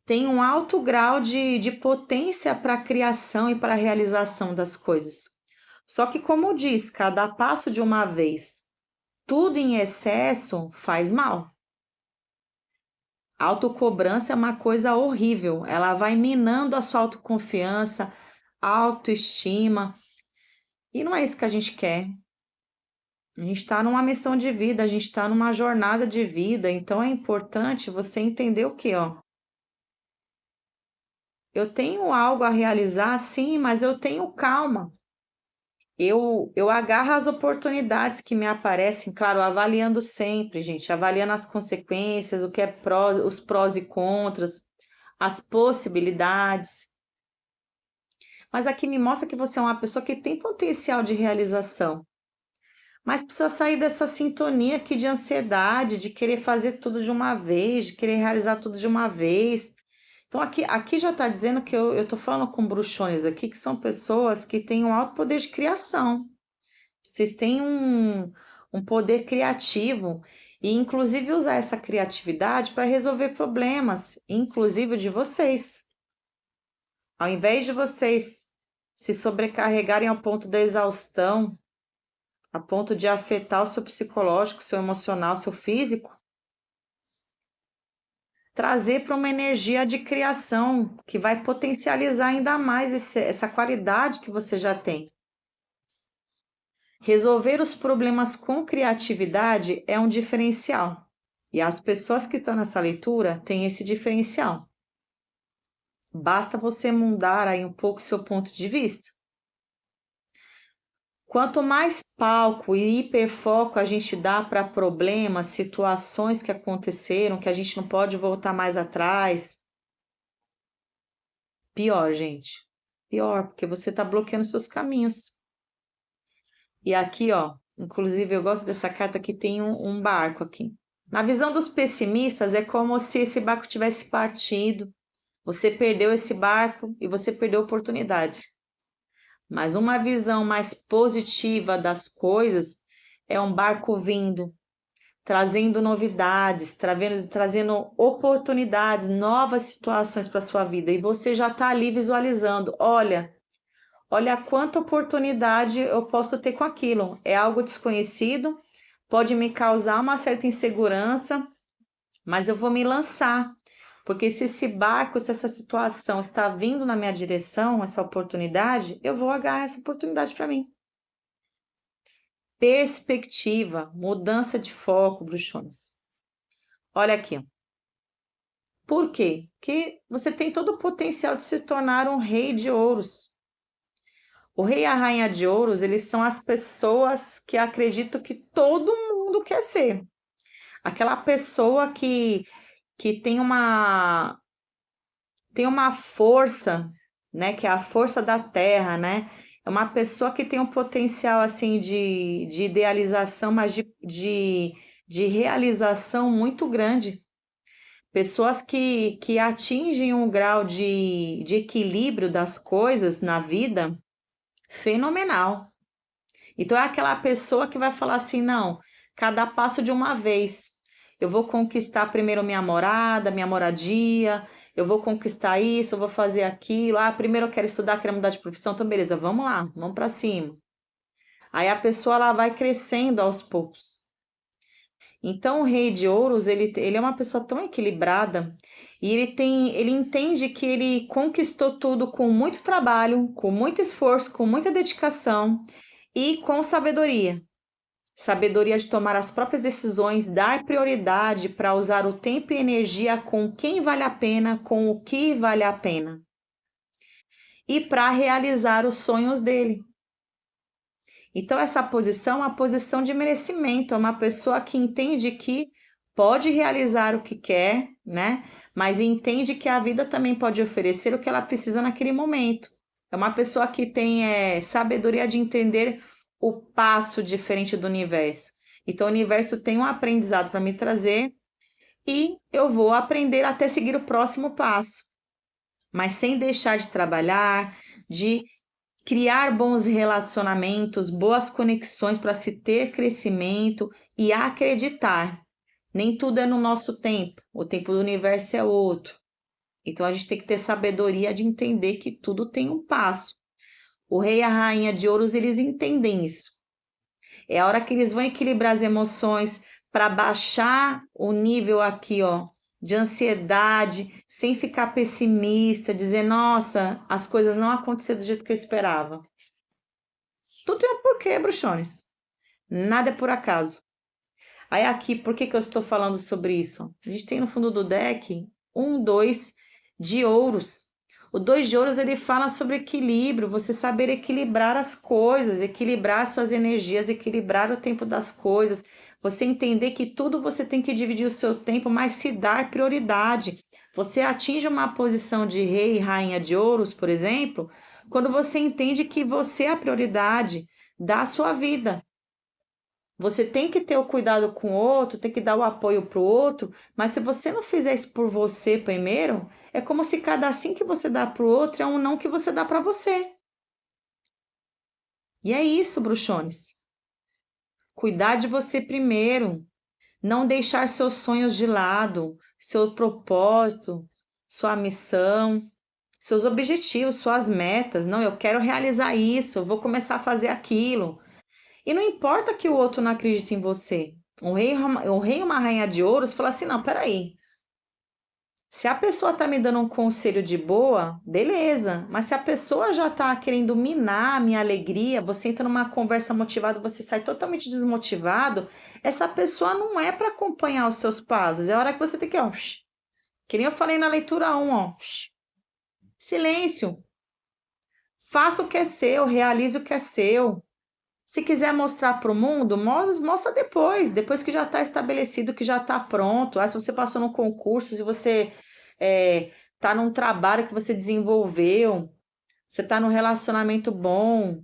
têm um alto grau de potência para a criação e para a realização das coisas. Só que, como diz, cada passo de uma vez, tudo em excesso faz mal. Autocobrança é uma coisa horrível, ela vai minando a sua autoconfiança, autoestima, e não é isso que a gente quer. A gente está numa missão de vida, a gente está numa jornada de vida, então é importante você entender o que, ó. Eu tenho algo a realizar, sim, mas eu tenho calma. Eu agarro as oportunidades que me aparecem, claro, avaliando sempre, gente, avaliando as consequências, o que é prós, os prós e contras, as possibilidades. Mas aqui me mostra que você é uma pessoa que tem potencial de realização, mas precisa sair dessa sintonia aqui de ansiedade, de querer fazer tudo de uma vez, de querer realizar tudo de uma vez. Então, aqui já está dizendo que eu estou falando com bruxones aqui, que são pessoas que têm um alto poder de criação. Vocês têm um poder criativo e, inclusive, usar essa criatividade para resolver problemas, inclusive o de vocês. Ao invés de vocês se sobrecarregarem ao ponto da exaustão, a ponto de afetar o seu psicológico, seu emocional, seu físico, trazer para uma energia de criação que vai potencializar ainda mais essa qualidade que você já tem. Resolver os problemas com criatividade é um diferencial. E as pessoas que estão nessa leitura têm esse diferencial. Basta você mudar aí um pouco seu ponto de vista. Quanto mais palco e hiperfoco a gente dá para problemas, situações que aconteceram, que a gente não pode voltar mais atrás, pior, gente. Pior, porque você está bloqueando seus caminhos. E aqui, ó, inclusive eu gosto dessa carta que tem um barco aqui. Na visão dos pessimistas, é como se esse barco tivesse partido, você perdeu esse barco e você perdeu a oportunidade. Mas uma visão mais positiva das coisas é um barco vindo, trazendo novidades, trazendo oportunidades, novas situações para sua vida. E você já está ali visualizando, olha quanta oportunidade eu posso ter com aquilo. É algo desconhecido, pode me causar uma certa insegurança, mas eu vou me lançar. Porque se esse barco, se essa situação está vindo na minha direção, essa oportunidade, eu vou agarrar essa oportunidade para mim. Perspectiva, mudança de foco, bruxones. Olha aqui. Por quê? Porque você tem todo o potencial de se tornar um rei de ouros. O rei e a rainha de ouros, eles são as pessoas que acreditam que todo mundo quer ser. Aquela pessoa que tem uma força, né, que é a força da terra, né? É uma pessoa que tem um potencial assim de idealização, mas de realização muito grande. Pessoas que atingem um grau de equilíbrio das coisas na vida fenomenal. Então é aquela pessoa que vai falar assim, não, cada passo de uma vez. Eu vou conquistar primeiro minha morada, minha moradia, eu vou conquistar isso, eu vou fazer aquilo. Ah, primeiro eu quero estudar, quero mudar de profissão, então beleza, vamos lá, vamos para cima. Aí a pessoa ela vai crescendo aos poucos. Então o Rei de Ouros, ele é uma pessoa tão equilibrada e ele entende que ele conquistou tudo com muito trabalho, com muito esforço, com muita dedicação e com sabedoria. Sabedoria de tomar as próprias decisões, dar prioridade para usar o tempo e energia com quem vale a pena, com o que vale a pena. E para realizar os sonhos dele. Então, essa posição é uma posição de merecimento, é uma pessoa que entende que pode realizar o que quer, né? Mas entende que a vida também pode oferecer o que ela precisa naquele momento. É uma pessoa que tem sabedoria de entender o passo diferente do universo. Então, o universo tem um aprendizado para me trazer e eu vou aprender até seguir o próximo passo, mas sem deixar de trabalhar, de criar bons relacionamentos, boas conexões para se ter crescimento e acreditar. Nem tudo é no nosso tempo, o tempo do universo é outro. Então a gente tem que ter sabedoria de entender que tudo tem um passo. O rei e a rainha de ouros, eles entendem isso. É a hora que eles vão equilibrar as emoções para baixar o nível aqui, ó, de ansiedade, sem ficar pessimista, dizer, nossa, as coisas não aconteceram do jeito que eu esperava. Tudo tem um porquê, bruxones. Nada é por acaso. Aí aqui, por que eu estou falando sobre isso? A gente tem no fundo do deck 2 de ouros. O 2 de ouros, ele fala sobre equilíbrio, você saber equilibrar as coisas, equilibrar suas energias, equilibrar o tempo das coisas, você entender que tudo você tem que dividir o seu tempo, mas se dar prioridade. Você atinge uma posição de rei e rainha de ouros, por exemplo, quando você entende que você é a prioridade da sua vida. Você tem que ter o cuidado com o outro, tem que dar o apoio para o outro, mas se você não fizer isso por você primeiro, é como se cada sim que você dá para o outro é um não que você dá para você. E é isso, bruxones. Cuidar de você primeiro, não deixar seus sonhos de lado, seu propósito, sua missão, seus objetivos, suas metas. Não, eu quero realizar isso, eu vou começar a fazer aquilo. E não importa que o outro não acredite em você. Um rei e uma rainha de ouros fala assim: não, peraí. Se a pessoa tá me dando um conselho de boa, beleza. Mas se a pessoa já tá querendo minar a minha alegria, você entra numa conversa motivada, você sai totalmente desmotivado, essa pessoa não é para acompanhar os seus passos. É a hora que você tem que, ó, que nem eu falei na leitura 1, ó, silêncio. Faça o que é seu, realize o que é seu. Se quiser mostrar para o mundo, mostra depois que já está estabelecido, que já está pronto. Ah, se você passou no concurso, se você está num trabalho que você desenvolveu, você está num relacionamento bom.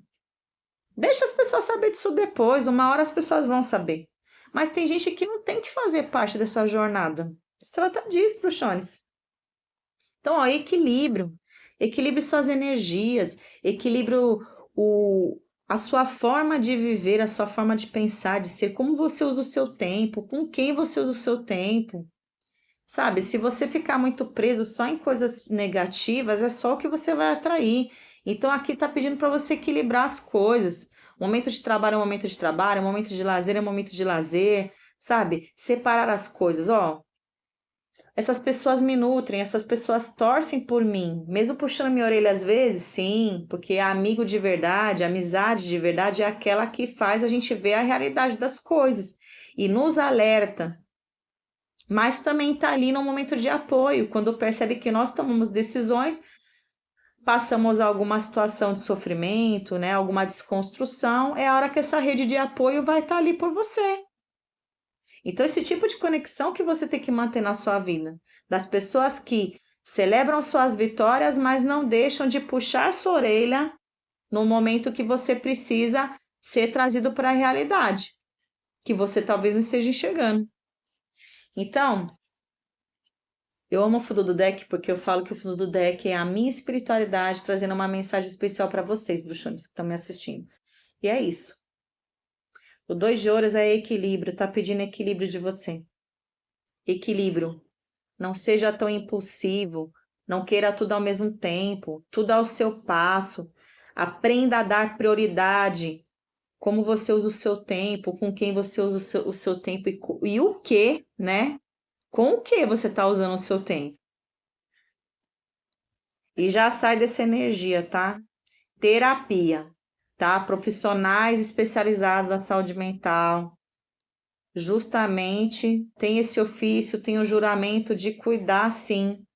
Deixa as pessoas saber disso depois, uma hora as pessoas vão saber. Mas tem gente que não tem que fazer parte dessa jornada. Se trata disso, bruxones. Então, ó, equilíbrio. Equilibre suas energias, equilibre a sua forma de viver, a sua forma de pensar, de ser, como você usa o seu tempo, com quem você usa o seu tempo. Sabe, se você ficar muito preso só em coisas negativas, é só o que você vai atrair. Então, aqui tá pedindo para você equilibrar as coisas. Momento de trabalho é momento de trabalho, momento de lazer é momento de lazer, sabe? Separar as coisas, ó. Essas pessoas me nutrem, essas pessoas torcem por mim, mesmo puxando minha orelha às vezes, sim, porque amigo de verdade, amizade de verdade é aquela que faz a gente ver a realidade das coisas e nos alerta, mas também está ali no momento de apoio, quando percebe que nós tomamos decisões, passamos alguma situação de sofrimento, né, alguma desconstrução, é a hora que essa rede de apoio vai estar ali por você. Então, esse tipo de conexão que você tem que manter na sua vida, das pessoas que celebram suas vitórias, mas não deixam de puxar sua orelha no momento que você precisa ser trazido para a realidade, que você talvez não esteja enxergando. Então, eu amo o fundo do deck porque eu falo que o fundo do deck é a minha espiritualidade trazendo uma mensagem especial para vocês, bruxones, que estão me assistindo. E é isso. O 2 de ouros é equilíbrio, tá pedindo equilíbrio de você. Equilíbrio. Não seja tão impulsivo, não queira tudo ao mesmo tempo, tudo ao seu passo. Aprenda a dar prioridade, como você usa o seu tempo, com quem você usa o seu tempo e o que, né? Com o que você está usando o seu tempo. E já sai dessa energia, tá? Terapia, tá? Profissionais especializados na saúde mental, justamente tem esse ofício, tem o juramento de cuidar, sim,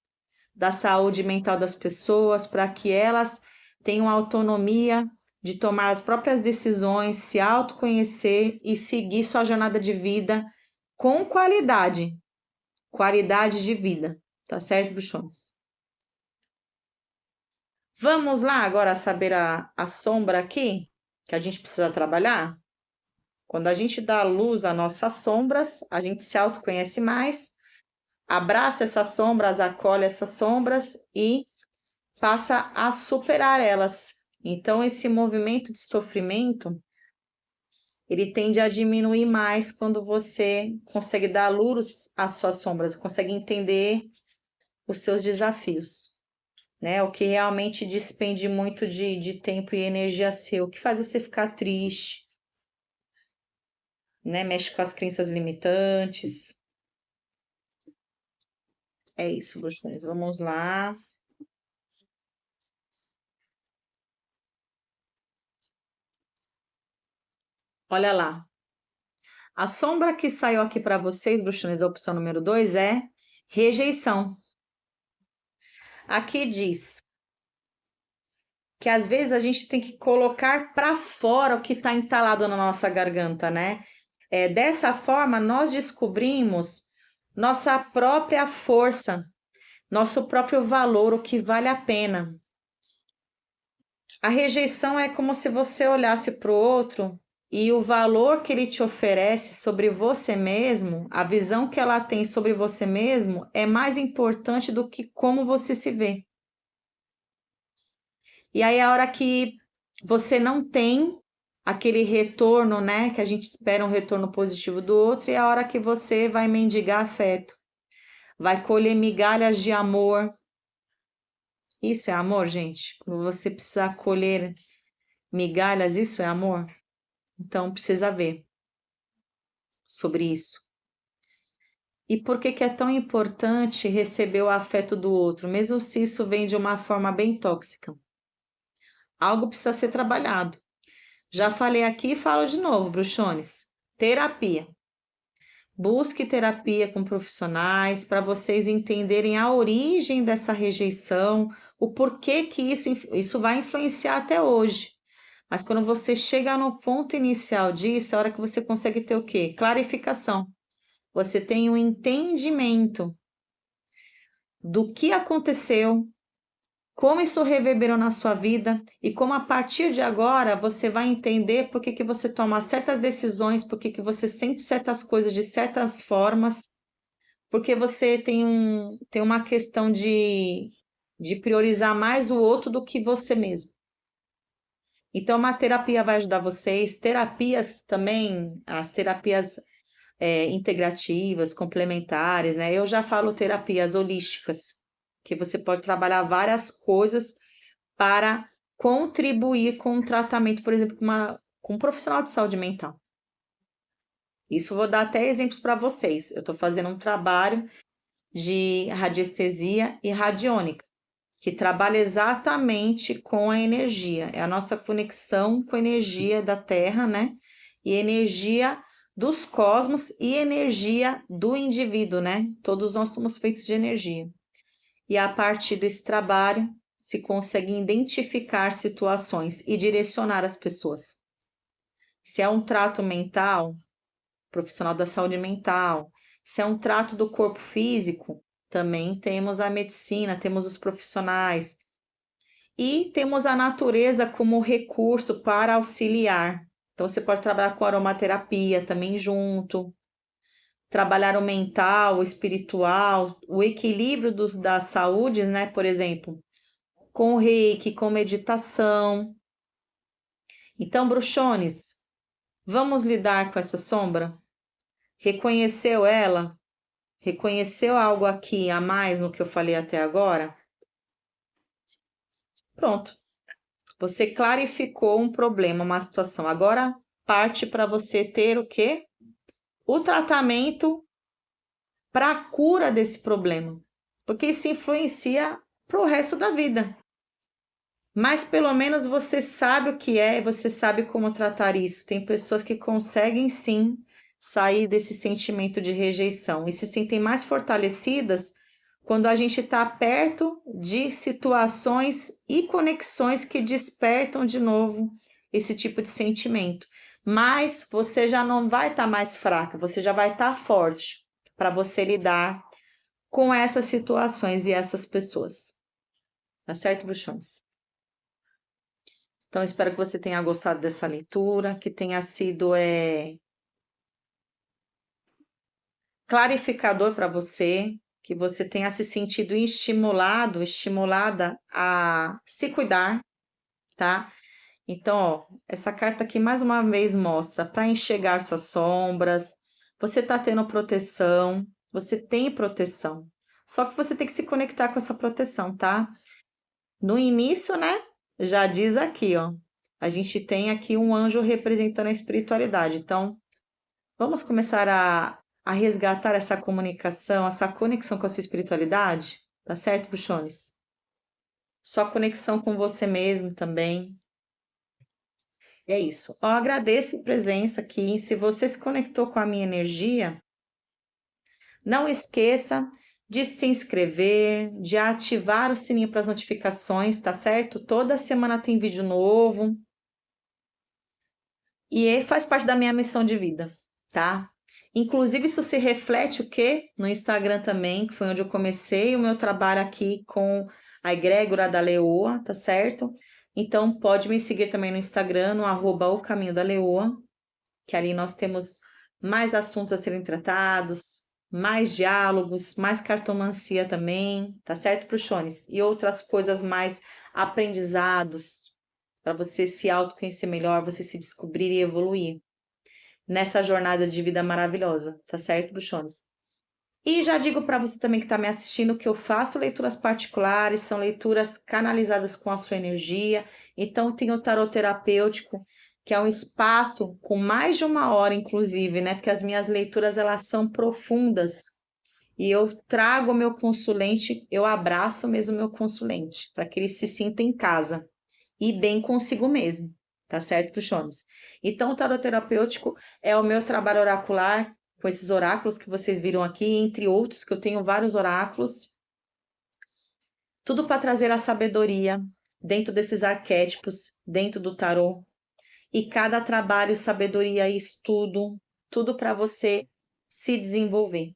da saúde mental das pessoas, para que elas tenham autonomia de tomar as próprias decisões, se autoconhecer e seguir sua jornada de vida com qualidade de vida, tá certo, bruxões? Vamos lá agora saber a sombra aqui que a gente precisa trabalhar? Quando a gente dá luz às nossas sombras, a gente se autoconhece mais, abraça essas sombras, acolhe essas sombras e passa a superar elas. Então, esse movimento de sofrimento, ele tende a diminuir mais quando você consegue dar luz às suas sombras, consegue entender os seus desafios, né? O que realmente despende muito de tempo e energia seu, o que faz você ficar triste, né? Mexe com as crenças limitantes. É isso, bruxões. Vamos lá. Olha lá. A sombra que saiu aqui para vocês, bruxões, a opção número 2 é rejeição. Aqui diz que às vezes a gente tem que colocar para fora o que está entalado na nossa garganta, né? Dessa forma, nós descobrimos nossa própria força, nosso próprio valor, o que vale a pena. A rejeição é como se você olhasse para o outro e o valor que ele te oferece sobre você mesmo, a visão que ela tem sobre você mesmo, é mais importante do que como você se vê. E aí, a hora que você não tem aquele retorno, né? Que a gente espera um retorno positivo do outro, é a hora que você vai mendigar afeto, vai colher migalhas de amor. Isso é amor, gente? Quando você precisar colher migalhas, isso é amor? Então, precisa ver sobre isso. E por que que é tão importante receber o afeto do outro, mesmo se isso vem de uma forma bem tóxica? Algo precisa ser trabalhado. Já falei aqui e falo de novo, bruxones. Terapia. Busque terapia com profissionais para vocês entenderem a origem dessa rejeição, o porquê que isso vai influenciar até hoje. Mas quando você chega no ponto inicial disso, é a hora que você consegue ter o quê? Clarificação. Você tem um entendimento do que aconteceu, como isso reverberou na sua vida e como a partir de agora você vai entender por que que você toma certas decisões, por que que você sente certas coisas de certas formas, porque você tem uma questão de priorizar mais o outro do que você mesmo. Então, uma terapia vai ajudar vocês, terapias também, as terapias integrativas, complementares, né? Eu já falo terapias holísticas, que você pode trabalhar várias coisas para contribuir com um tratamento, por exemplo, com um profissional de saúde mental. Isso eu vou dar até exemplos para vocês. Eu estou fazendo um trabalho de radiestesia e radiônica, que trabalha exatamente com a energia. É a nossa conexão com a energia da Terra, né? E energia dos cosmos e energia do indivíduo, né? Todos nós somos feitos de energia. E a partir desse trabalho se consegue identificar situações e direcionar as pessoas. Se é um trato mental, profissional da saúde mental, se é um trato do corpo físico, também temos a medicina, temos os profissionais e temos a natureza como recurso para auxiliar. Então, você pode trabalhar com aromaterapia também junto, trabalhar o mental, o espiritual, o equilíbrio das saúdes, né? Por exemplo, com reiki, com meditação. Então, bruxones, Vamos lidar com essa sombra? Reconheceu ela? Reconheceu algo aqui a mais no que eu falei até agora? Pronto. Você clarificou um problema, uma situação. Agora parte para você ter o quê? O tratamento para a cura desse problema. Porque isso influencia para o resto da vida. Mas pelo menos você sabe o que é, você sabe como tratar isso. Tem pessoas que conseguem sim sair desse sentimento de rejeição e se sentem mais fortalecidas quando a gente está perto de situações e conexões que despertam de novo esse tipo de sentimento. Mas você já não vai estar mais fraca, você já vai estar forte para você lidar com essas situações e essas pessoas. Tá certo, bruxões? Então, espero que você tenha gostado dessa leitura, que tenha sido clarificador para você, que você tenha se sentido estimulado, estimulada a se cuidar, tá? Então, ó, essa carta aqui mais uma vez mostra para enxergar suas sombras, você tá tendo proteção, você tem proteção. Só que você tem que se conectar com essa proteção, tá? No início, né? Já diz aqui, ó. A gente tem aqui um anjo representando a espiritualidade. Então, vamos começar a resgatar essa comunicação, essa conexão com a sua espiritualidade, tá certo, bruxones? Sua conexão com você mesmo também. É isso. Eu agradeço a presença aqui. Se você se conectou com a minha energia, não esqueça de se inscrever, de ativar o sininho para as notificações, tá certo? Toda semana tem vídeo novo. E faz parte da minha missão de vida, tá? Inclusive, isso se reflete o quê? No Instagram também, que foi onde eu comecei o meu trabalho aqui com a egrégora da Leoa, tá certo? Então, pode me seguir também no Instagram, no @o caminho da Leoa, que ali nós temos mais assuntos a serem tratados, mais diálogos, mais cartomancia também, tá certo, bruxones? E outras coisas mais aprendizados, para você se autoconhecer melhor, você se descobrir e evoluir nessa jornada de vida maravilhosa, tá certo, bruxones? E já digo para você também que está me assistindo que eu faço leituras particulares, são leituras canalizadas com a sua energia. Então, tem o tarot terapêutico, que é um espaço com mais de 1 hora, inclusive, né? Porque as minhas leituras elas são profundas. E eu trago o meu consulente, eu abraço mesmo o meu consulente, para que ele se sinta em casa e bem consigo mesmo, tá certo, puxones? Então, o tarot terapêutico é o meu trabalho oracular com esses oráculos que vocês viram aqui, entre outros, que eu tenho vários oráculos, tudo para trazer a sabedoria dentro desses arquétipos, dentro do tarot, e cada trabalho, sabedoria e estudo, tudo para você se desenvolver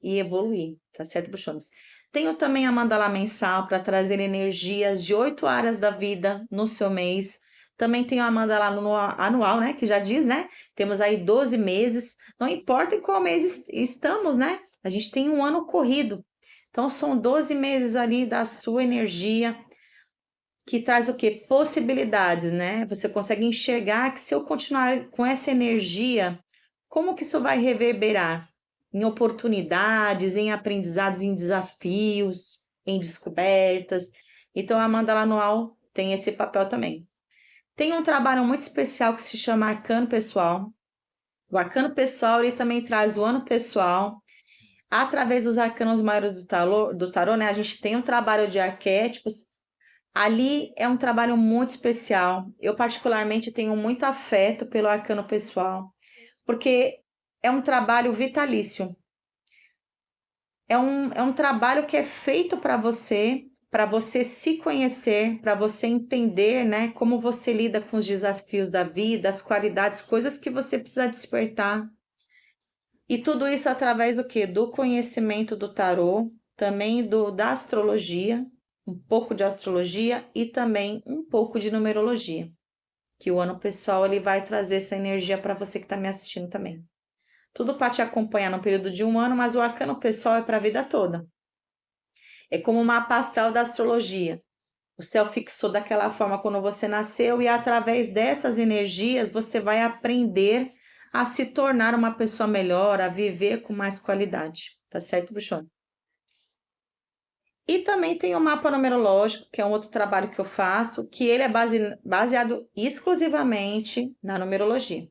e evoluir, tá certo, bruxones? Tenho também a mandala mensal para trazer energias de 8 áreas da vida no seu mês. Também tenho a mandala anual, né? Que já diz, né? Temos aí 12 meses. Não importa em qual mês estamos, né? A gente tem um ano corrido. Então, são 12 meses ali da sua energia, que traz o quê? Possibilidades, né? Você consegue enxergar que se eu continuar com essa energia, como que isso vai reverberar? Em oportunidades, em aprendizados, em desafios, em descobertas. Então, a mandala anual tem esse papel também. Tem um trabalho muito especial que se chama Arcano Pessoal. O Arcano Pessoal, ele também traz o ano pessoal. Através dos arcanos maiores do tarô, né? A gente tem um trabalho de arquétipos. Ali é um trabalho muito especial. Eu, particularmente, tenho muito afeto pelo arcano pessoal, porque é um trabalho vitalício. É um trabalho que é feito para você se conhecer, para você entender, né, como você lida com os desafios da vida, as qualidades, coisas que você precisa despertar. E tudo isso através do quê? Do conhecimento do tarô, também da astrologia, um pouco de astrologia e também um pouco de numerologia. Que o ano pessoal ele vai trazer essa energia para você que está me assistindo também. Tudo para te acompanhar no período de 1 ano, mas o arcano pessoal é para a vida toda. É como o mapa astral da astrologia. O céu fixou daquela forma quando você nasceu e através dessas energias você vai aprender a se tornar uma pessoa melhor, a viver com mais qualidade. Tá certo, bruxona? E também tem o mapa numerológico, que é um outro trabalho que eu faço, que ele é baseado exclusivamente na numerologia.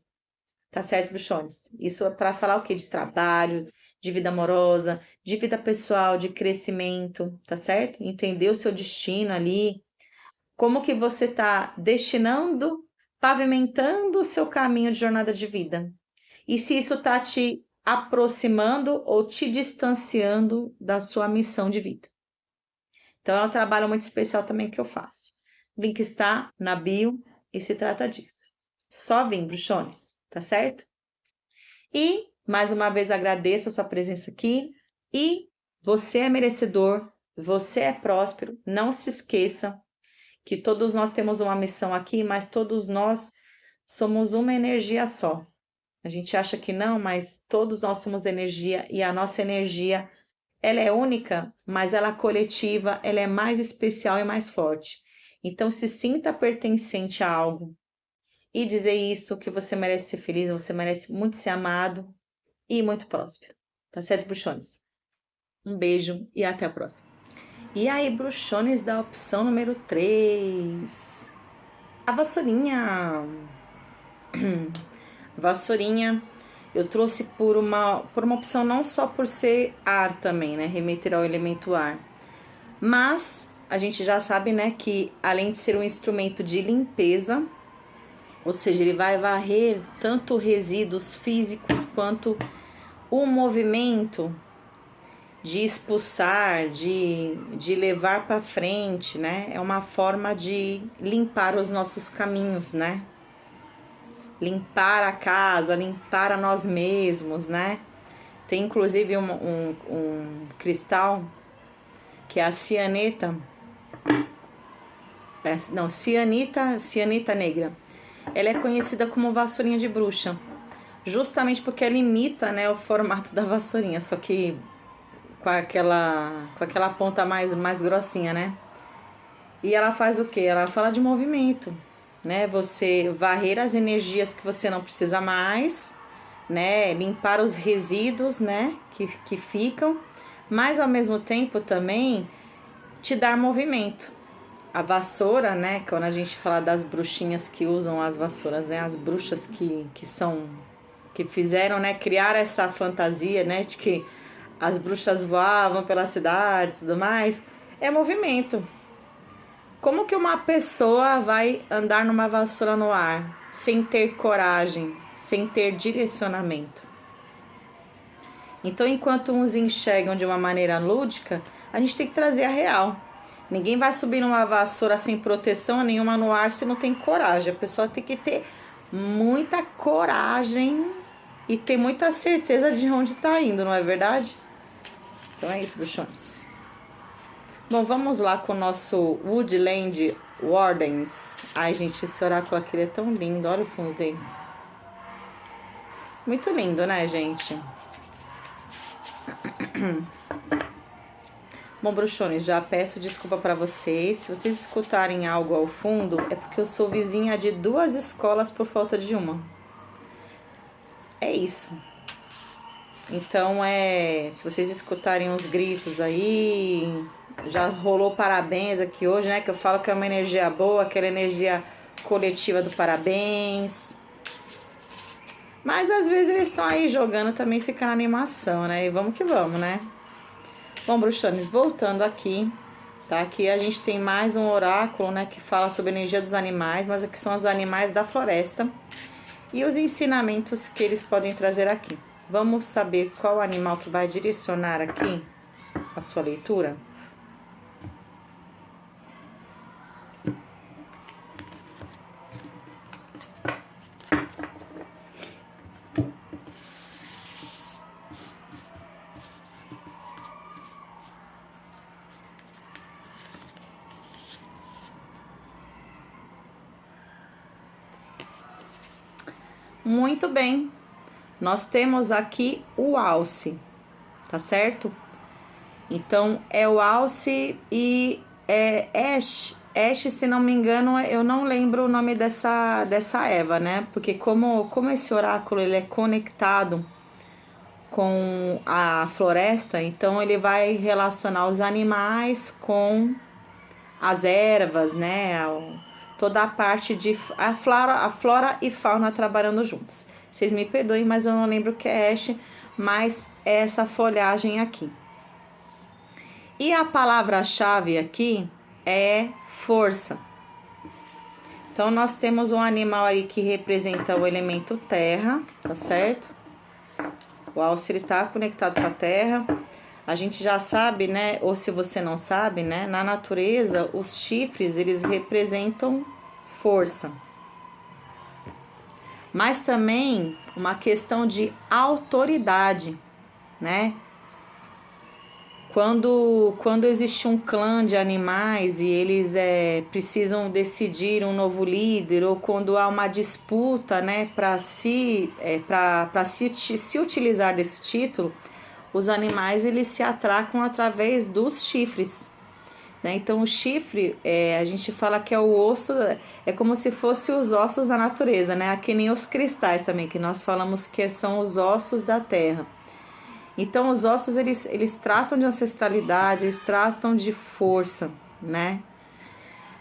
Tá certo, bruxones? Isso é para falar o quê? De trabalho, de vida amorosa, de vida pessoal, de crescimento, tá certo? Entender o seu destino ali, como que você está destinando, pavimentando o seu caminho de jornada de vida. E se isso está te aproximando ou te distanciando da sua missão de vida. Então, é um trabalho muito especial também que eu faço. O link está na bio e se trata disso. Só vem, bruxones, tá certo? E, mais uma vez, agradeço a sua presença aqui. E você é merecedor, você é próspero. Não se esqueça que todos nós temos uma missão aqui, mas todos nós somos uma energia só. A gente acha que não, mas todos nós somos energia e a nossa energia, ela é única, mas ela é coletiva, ela é mais especial e mais forte. Então se sinta pertencente a algo e dizer isso que você merece ser feliz, você merece muito ser amado e muito próspero. Tá certo, bruxones? Um beijo e até a próxima. E aí, bruxones da opção número 3. A vassourinha. Vassourinha eu trouxe por uma opção não só por ser ar também, né? Remeter ao elemento ar. Mas a gente já sabe, né, que além de ser um instrumento de limpeza, ou seja, ele vai varrer tanto resíduos físicos quanto o movimento de expulsar, de levar para frente, né? É uma forma de limpar os nossos caminhos, né? Limpar a casa, limpar a nós mesmos, né? Tem inclusive um cristal que é a cianeta, não, cianita negra. Ela é conhecida como vassourinha de bruxa, justamente porque ela imita, né, o formato da vassourinha, só que com aquela ponta mais grossinha, né? E ela faz o quê? Ela fala de movimento, né? Você varrer as energias que você não precisa mais, né? Limpar os resíduos, né? Que ficam, mas ao mesmo tempo também te dar movimento. A vassoura, né? Quando a gente fala das bruxinhas que usam as vassouras, né? As bruxas que fizeram, né? Criar essa fantasia, né? De que as bruxas voavam pelas cidades e tudo mais. É movimento. Como que uma pessoa vai andar numa vassoura no ar sem ter coragem, sem ter direcionamento? Então, enquanto uns enxergam de uma maneira lúdica, a gente tem que trazer a real. Ninguém vai subir numa vassoura sem proteção nenhuma no ar se não tem coragem. A pessoa tem que ter muita coragem e ter muita certeza de onde está indo, não é verdade? Então é isso, bruxões. Bom, vamos lá com o nosso Woodland Wardens. Ai, gente, esse oráculo aqui é tão lindo. Olha o fundo dele. Muito lindo, né, gente? Bom, bruxones, já peço desculpa para vocês. Se vocês escutarem algo ao fundo, é porque eu sou vizinha de 2 escolas por falta de uma. É isso. Então, se vocês escutarem uns gritos aí, já rolou parabéns aqui hoje, né? Que eu falo que é uma energia boa, aquela energia coletiva do parabéns. Mas às vezes eles estão aí jogando também, fica na animação, né? E vamos que vamos, né? Bom, bruxones, voltando aqui, tá? Aqui a gente tem mais um oráculo, né? Que fala sobre a energia dos animais, mas aqui são os animais da floresta e os ensinamentos que eles podem trazer aqui. Vamos saber qual animal que vai direcionar aqui a sua leitura? Muito bem. Nós temos aqui o alce, tá certo? Então, é o alce e é Ash Ash, se não me engano, eu não lembro o nome dessa Eva, né? Porque como esse oráculo ele é conectado com a floresta, então ele vai relacionar os animais com as ervas, né? Toda a parte de a flora e fauna trabalhando juntas. Vocês me perdoem, mas eu não lembro o que é Ash, mas é essa folhagem aqui. E a palavra-chave aqui é força. Então, nós temos um animal aí que representa o elemento terra, tá certo? O alce, ele tá conectado com a terra. A gente já sabe, né? Ou se você não sabe, né? Na natureza, os chifres, eles representam força. Mas também uma questão de autoridade, né? Quando existe um clã de animais e eles precisam decidir um novo líder, ou quando há uma disputa, né, para se utilizar desse título, os animais eles se atracam através dos chifres. Né? Então, o chifre, a gente fala que é o osso, é como se fosse os ossos da natureza, né? Que nem os cristais também, que nós falamos que são os ossos da terra. Então, os ossos, eles tratam de ancestralidade, eles tratam de força, né?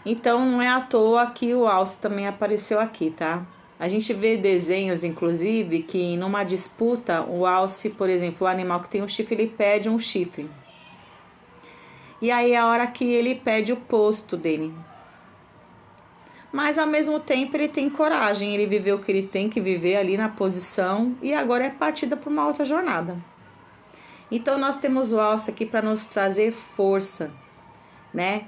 Então, não é à toa que o alce também apareceu aqui, tá? A gente vê desenhos, inclusive, que numa disputa, o alce, por exemplo, o animal que tem um chifre, ele perde um chifre. E aí é a hora que ele perde o posto dele. Mas, ao mesmo tempo, ele tem coragem, ele viveu o que ele tem que viver ali na posição e agora é partida para uma outra jornada. Então, nós temos o alce aqui para nos trazer força, né?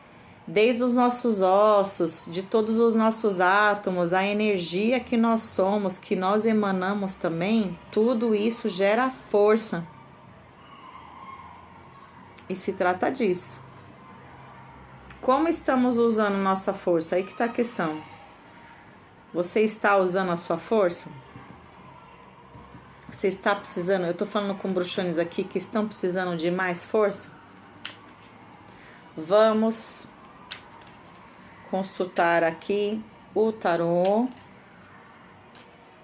Desde os nossos ossos, de todos os nossos átomos, a energia que nós somos, que nós emanamos também, tudo isso gera força. E se trata disso. Como estamos usando nossa força? Aí que tá a questão. Você está usando a sua força? Você está precisando, eu tô falando com bruxones aqui que estão precisando de mais força? Vamos consultar aqui o tarô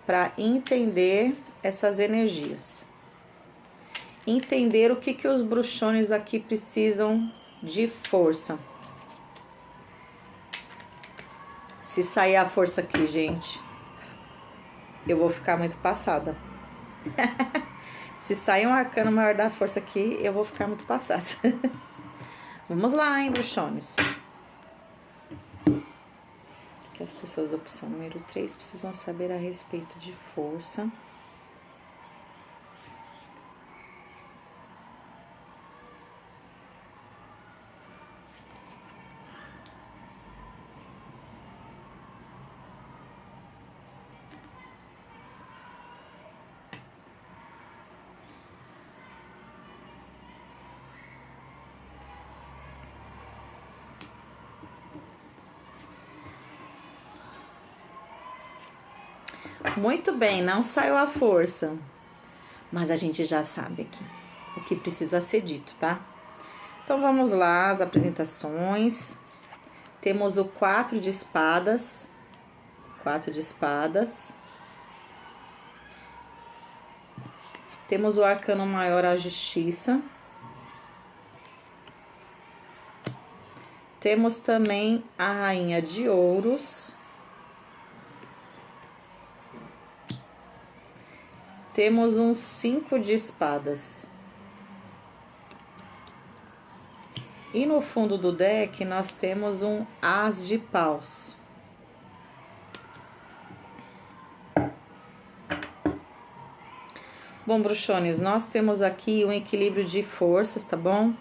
para entender essas energias. Entender o que os bruxones aqui precisam de força. Se sair a força aqui, gente, eu vou ficar muito passada. Se sair um arcano maior da força aqui, eu vou ficar muito passada. Vamos lá, hein, bruxones. Que as pessoas da opção número 3 precisam saber a respeito de força. Muito bem, não saiu a força, mas a gente já sabe aqui o que precisa ser dito, tá? Então vamos lá, as apresentações. Temos o 4 de espadas. 4 de espadas. Temos o arcano maior, a justiça. Temos também a rainha de ouros. Temos um 5 de espadas. E no fundo do deck, nós temos um as de paus. Bom, bruxones, nós temos aqui um equilíbrio de forças, tá bom?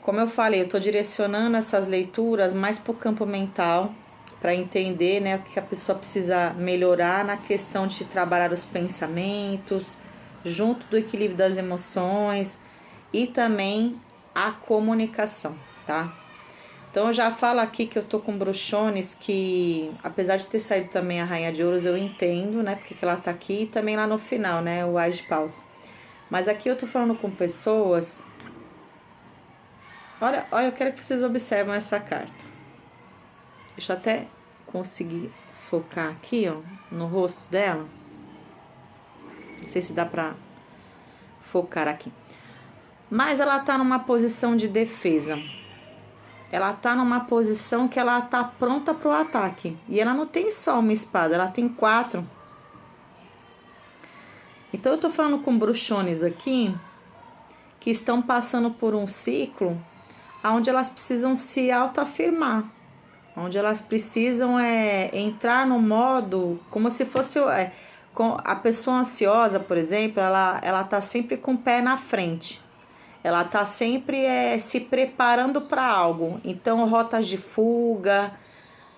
Como eu falei, eu tô direcionando essas leituras mais pro campo mental, para entender, né, o que a pessoa precisa melhorar na questão de trabalhar os pensamentos, junto do equilíbrio das emoções e também a comunicação, tá? Então, eu já falo aqui que eu tô com bruxones que, apesar de ter saído também a Rainha de Ouros, eu entendo, né, porque que ela tá aqui, e também lá no final, né, o As de Paus. Mas aqui eu tô falando com pessoas... Olha, eu quero que vocês observem essa carta. Deixa eu até conseguir focar aqui, ó, no rosto dela. Não sei se dá pra focar aqui. Mas ela tá numa posição de defesa. Ela tá numa posição que ela tá pronta pro ataque. E ela não tem só uma espada, ela tem 4. Então eu tô falando com bruxones aqui que estão passando por um ciclo onde elas precisam se autoafirmar. Onde elas precisam entrar no modo como se fosse a pessoa ansiosa, por exemplo, ela tá sempre com o pé na frente. Ela tá sempre se preparando para algo. Então, rotas de fuga.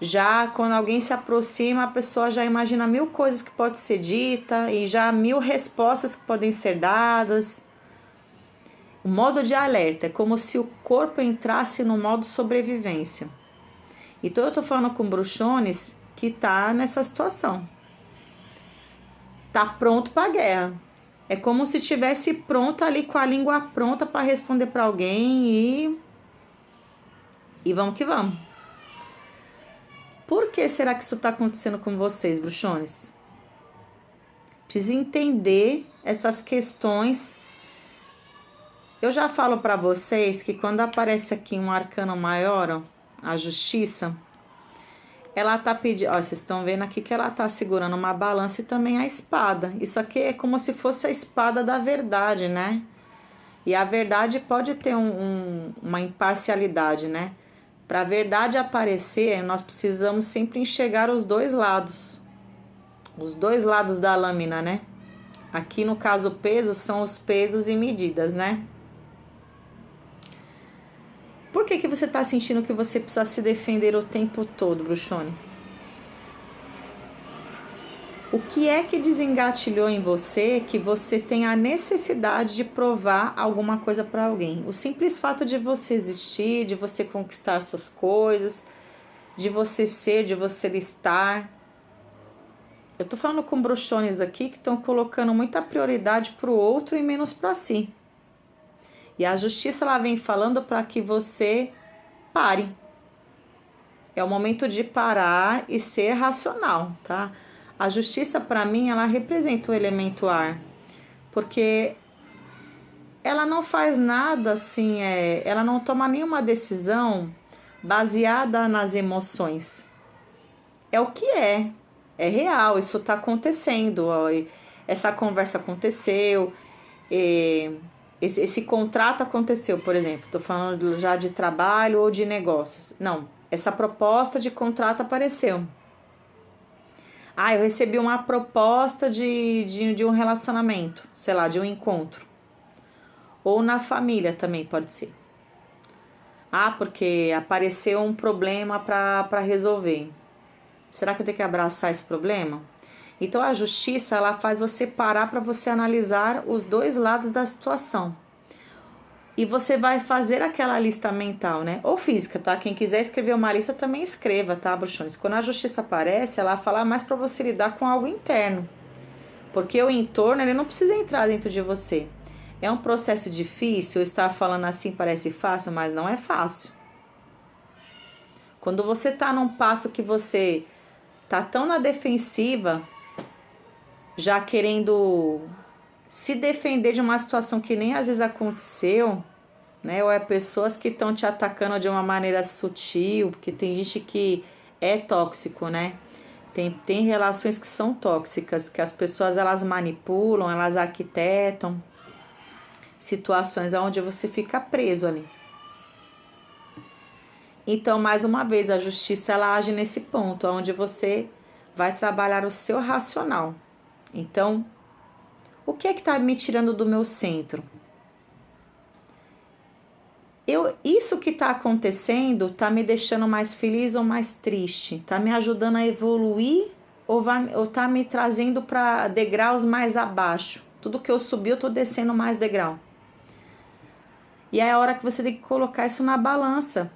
Já quando alguém se aproxima, a pessoa já imagina 1000 coisas que pode ser dita e já 1000 respostas que podem ser dadas. O modo de alerta é como se o corpo entrasse no modo sobrevivência. Então, eu tô falando com bruxones que tá nessa situação. Tá pronto para a guerra. É como se tivesse pronto ali com a língua pronta para responder para alguém e vamos que vamos. Por que será que isso está acontecendo com vocês, bruxones? Precisa entender essas questões. Eu já falo para vocês que quando aparece aqui um arcano maior, ó, a justiça, ela tá pedindo, ó, vocês estão vendo aqui que ela tá segurando uma balança e também a espada. Isso aqui é como se fosse a espada da verdade, né? E a verdade pode ter uma imparcialidade, né? Para a verdade aparecer, nós precisamos sempre enxergar os dois lados. Os dois lados da lâmina, né? Aqui no caso pesos são os pesos e medidas, né? Por que você está sentindo que você precisa se defender o tempo todo, bruxone? O que é que desengatilhou em você que você tem a necessidade de provar alguma coisa para alguém? O simples fato de você existir, de você conquistar suas coisas, de você ser, de você estar. Eu tô falando com bruxones aqui que estão colocando muita prioridade para o outro e menos para si. E a justiça ela vem falando para que você pare. É o momento de parar e ser racional, tá? A justiça, para mim, ela representa o elemento ar, porque ela não faz nada assim, ela não toma nenhuma decisão baseada nas emoções. É o que é real, isso está acontecendo, ó, essa conversa aconteceu, esse contrato aconteceu, por exemplo, estou falando já de trabalho ou de negócios. Não, essa proposta de contrato apareceu. Ah, eu recebi uma proposta de um relacionamento, sei lá, de um encontro. Ou na família também pode ser. Ah, porque apareceu um problema para resolver. Será que eu tenho que abraçar esse problema? Então a justiça, ela faz você parar para você analisar os dois lados da situação. E você vai fazer aquela lista mental, né? Ou física, tá? Quem quiser escrever uma lista também escreva, tá, bruxões? Quando a justiça aparece, ela fala mais para você lidar com algo interno. Porque o entorno, ele não precisa entrar dentro de você. É um processo difícil, estar falando assim parece fácil, mas não é fácil. Quando você tá num passo que você tá tão na defensiva, já querendo se defender de uma situação que nem às vezes aconteceu, né? Ou é pessoas que estão te atacando de uma maneira sutil, porque tem gente que é tóxico, né? Tem relações que são tóxicas, que as pessoas elas manipulam, elas arquitetam situações onde você fica preso ali. Então, mais uma vez, a justiça ela age nesse ponto, onde você vai trabalhar o seu racional. Então, o que é que está me tirando do meu centro? Isso que está acontecendo está me deixando mais feliz ou mais triste? Está me ajudando a evoluir ou está me trazendo para degraus mais abaixo? Tudo que eu subi, eu estou descendo mais degrau. E é a hora que você tem que colocar isso na balança.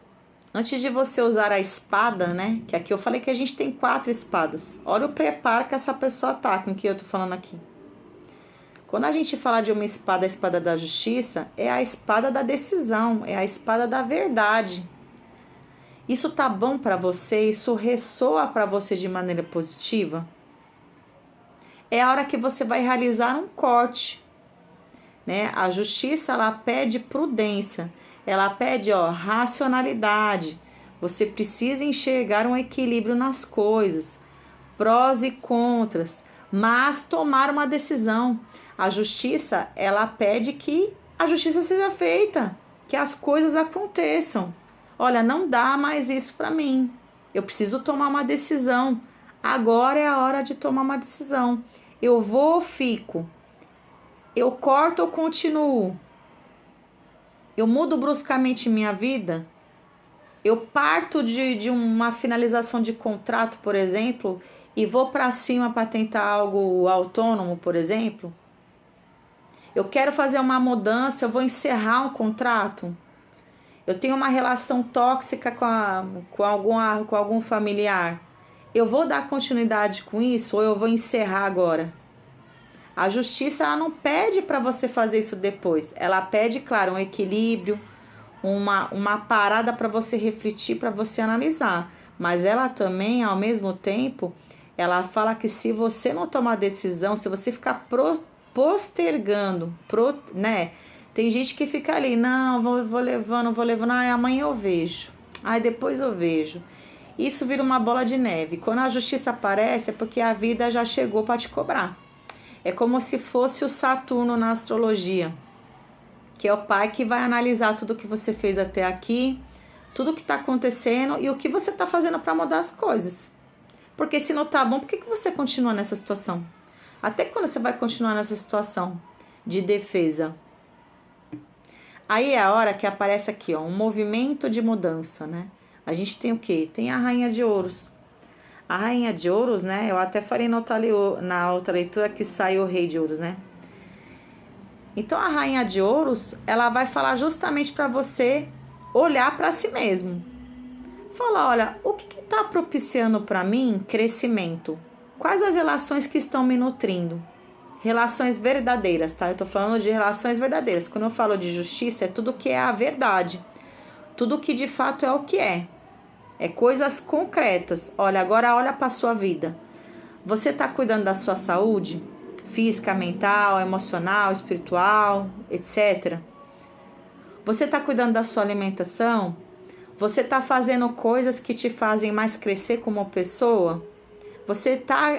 Antes de você usar a espada, né? Que aqui eu falei que a gente tem 4 espadas. Olha o preparo que essa pessoa tá com que eu tô falando aqui. Quando a gente fala de uma espada, a espada da justiça, é a espada da decisão, é a espada da verdade. Isso tá bom para você? Isso ressoa para você de maneira positiva? É a hora que você vai realizar um corte, né? A justiça, ela pede prudência, ela pede, racionalidade. Você precisa enxergar um equilíbrio nas coisas, prós e contras, mas tomar uma decisão. A justiça, ela pede que a justiça seja feita, que as coisas aconteçam. Olha, não dá mais isso para mim. Eu preciso tomar uma decisão. Agora é a hora de tomar uma decisão. Eu vou ou fico? Eu corto ou continuo? Eu mudo bruscamente minha vida? Eu parto de uma finalização de contrato, por exemplo, e vou para cima para tentar algo autônomo, por exemplo? Eu quero fazer uma mudança, eu vou encerrar um contrato? Eu tenho uma relação tóxica com algum familiar? Eu vou dar continuidade com isso ou eu vou encerrar agora? A justiça, ela não pede para você fazer isso depois. Ela pede, claro, um equilíbrio, uma parada para você refletir, para você analisar. Mas ela também, ao mesmo tempo, ela fala que se você não tomar decisão, se você ficar postergando, né? Tem gente que fica ali, não, vou levando, ai, amanhã eu vejo, ai, depois eu vejo. Isso vira uma bola de neve. Quando a justiça aparece, é porque a vida já chegou para te cobrar. É como se fosse o Saturno na astrologia, que é o pai que vai analisar tudo que você fez até aqui, tudo que está acontecendo e o que você está fazendo para mudar as coisas. Porque se não tá bom, por que você continua nessa situação? Até quando você vai continuar nessa situação de defesa? Aí é a hora que aparece aqui, um movimento de mudança, né? A gente tem o quê? Tem a Rainha de Ouros. A Rainha de Ouros, né? Eu até falei na outra leitura que saiu o Rei de Ouros, né? Então a Rainha de Ouros, ela vai falar justamente para você olhar para si mesmo. Falar, olha, o que está propiciando para mim crescimento? Quais as relações que estão me nutrindo? Relações verdadeiras, tá? Eu tô falando de relações verdadeiras. Quando eu falo de justiça, é tudo que é a verdade. Tudo que de fato é o que é. É coisas concretas. Olha, agora olha para sua vida. Você tá cuidando da sua saúde? Física, mental, emocional, espiritual, etc. Você tá cuidando da sua alimentação? Você tá fazendo coisas que te fazem mais crescer como pessoa? Você tá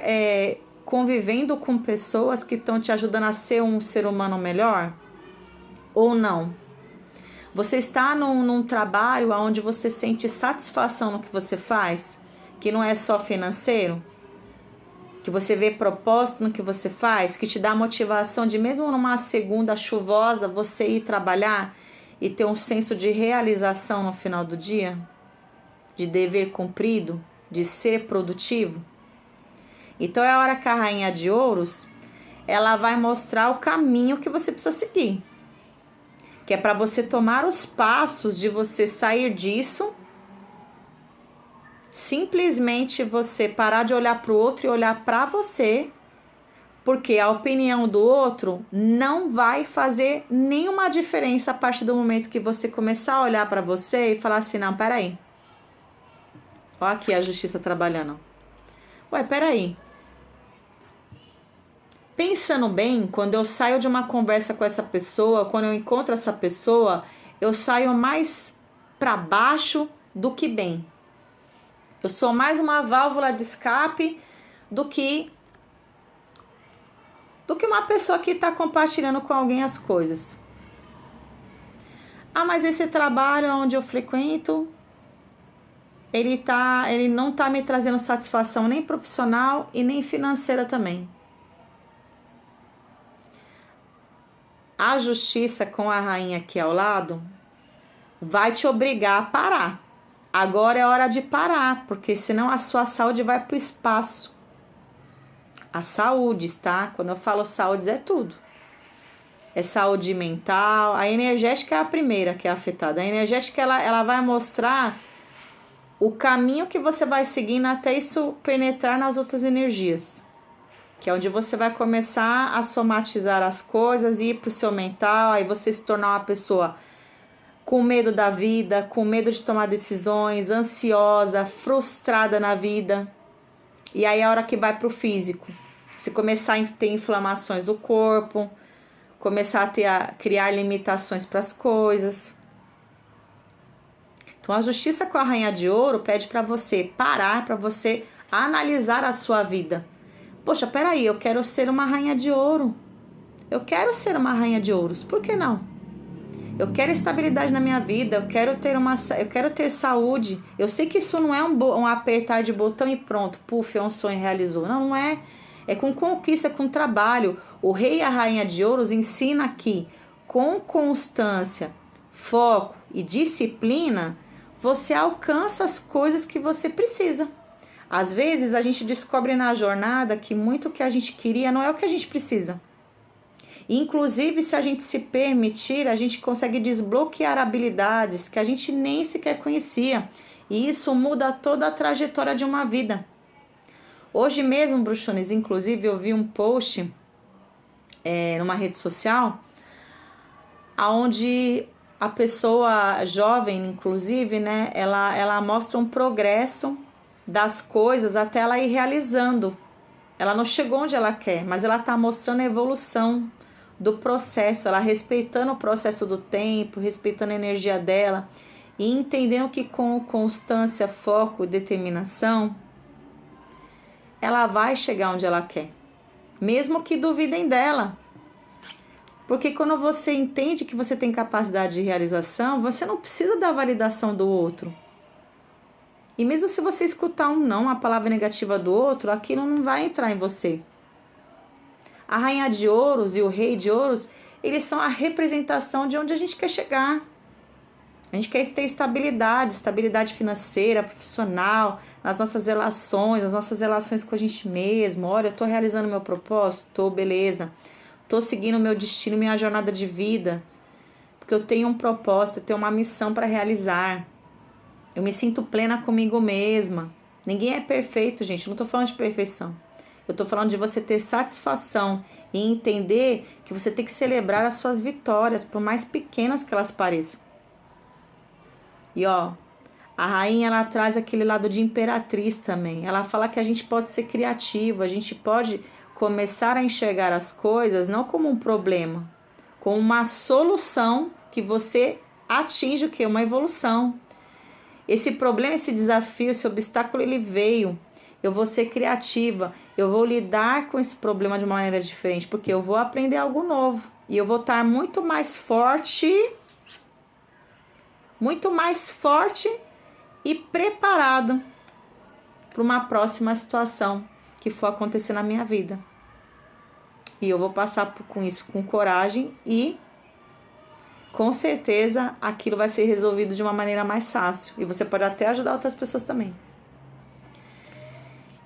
convivendo com pessoas que estão te ajudando a ser um ser humano melhor? Ou não? Você está num trabalho onde você sente satisfação no que você faz? Que não é só financeiro? Que você vê propósito no que você faz? Que te dá motivação de mesmo numa segunda chuvosa você ir trabalhar e ter um senso de realização no final do dia? De dever cumprido? De ser produtivo? Então é a hora que a Rainha de Ouros, ela vai mostrar o caminho que você precisa seguir. Que é para você tomar os passos de você sair disso. Simplesmente você parar de olhar para o outro e olhar para você. Porque a opinião do outro não vai fazer nenhuma diferença a partir do momento que você começar a olhar para você e falar assim, não, peraí. Olha aqui a justiça trabalhando. Ué, peraí. Pensando bem, quando eu saio de uma conversa com essa pessoa, quando eu encontro essa pessoa, eu saio mais para baixo do que bem. Eu sou mais uma válvula de escape do que uma pessoa que está compartilhando com alguém as coisas. Ah, mas esse trabalho onde eu frequento, ele não está me trazendo satisfação nem profissional e nem financeira também. A justiça com a rainha aqui ao lado vai te obrigar a parar. Agora é hora de parar, porque senão a sua saúde vai para o espaço. A saúde, tá? Quando eu falo saúde, é tudo. É saúde mental. A energética é a primeira que é afetada. A energética, ela vai mostrar o caminho que você vai seguindo até isso penetrar nas outras energias. Que é onde você vai começar a somatizar as coisas, ir pro seu mental, aí você se tornar uma pessoa com medo da vida, com medo de tomar decisões, ansiosa, frustrada na vida. E aí a hora que vai pro físico, você começar a ter inflamações do corpo, começar a criar limitações para as coisas. Então a justiça com a rainha de ouro pede para você parar, para você analisar a sua vida. Poxa, peraí, eu quero ser uma rainha de ouro. Eu quero ser uma rainha de ouros, por que não? Eu quero estabilidade na minha vida, eu quero ter saúde. Eu sei que isso não é um apertar de botão e pronto, puf, é um sonho realizou. Não, não é. É com conquista, com trabalho. O rei e a rainha de ouros ensina aqui, com constância, foco e disciplina, você alcança as coisas que você precisa. Às vezes a gente descobre na jornada que muito que a gente queria não é o que a gente precisa. Inclusive, se a gente se permitir, a gente consegue desbloquear habilidades que a gente nem sequer conhecia. E isso muda toda a trajetória de uma vida. Hoje mesmo, bruxones, inclusive, eu vi um post numa rede social, onde a pessoa jovem, inclusive, né, ela mostra um progresso das coisas até ela ir realizando. Ela não chegou onde ela quer, mas ela está mostrando a evolução do processo, ela respeitando o processo do tempo, respeitando a energia dela e entendendo que com constância, foco e determinação, ela vai chegar onde ela quer, mesmo que duvidem dela. Porque quando você entende que você tem capacidade de realização, você não precisa da validação do outro. E mesmo se você escutar um não, a palavra negativa do outro, aquilo não vai entrar em você. A rainha de ouros e o rei de ouros, eles são a representação de onde a gente quer chegar. A gente quer ter estabilidade financeira, profissional, nas nossas relações com a gente mesmo. Olha, eu tô realizando meu propósito? Tô, beleza. Tô seguindo meu destino, minha jornada de vida. Porque eu tenho um propósito, eu tenho uma missão para realizar. Eu me sinto plena comigo mesma. Ninguém é perfeito, gente. Eu não tô falando de perfeição. Eu tô falando de você ter satisfação e entender que você tem que celebrar as suas vitórias, por mais pequenas que elas pareçam. E ó, a rainha, ela traz aquele lado de imperatriz também. Ela fala que a gente pode ser criativo, a gente pode começar a enxergar as coisas não como um problema, como uma solução que você atinge o quê? Uma evolução. Esse problema, esse desafio, esse obstáculo, ele veio. Eu vou ser criativa, eu vou lidar com esse problema de uma maneira diferente, porque eu vou aprender algo novo. E eu vou estar muito mais forte e preparado para uma próxima situação que for acontecer na minha vida. E eu vou passar com isso com coragem e com certeza aquilo vai ser resolvido de uma maneira mais fácil. E você pode até ajudar outras pessoas também.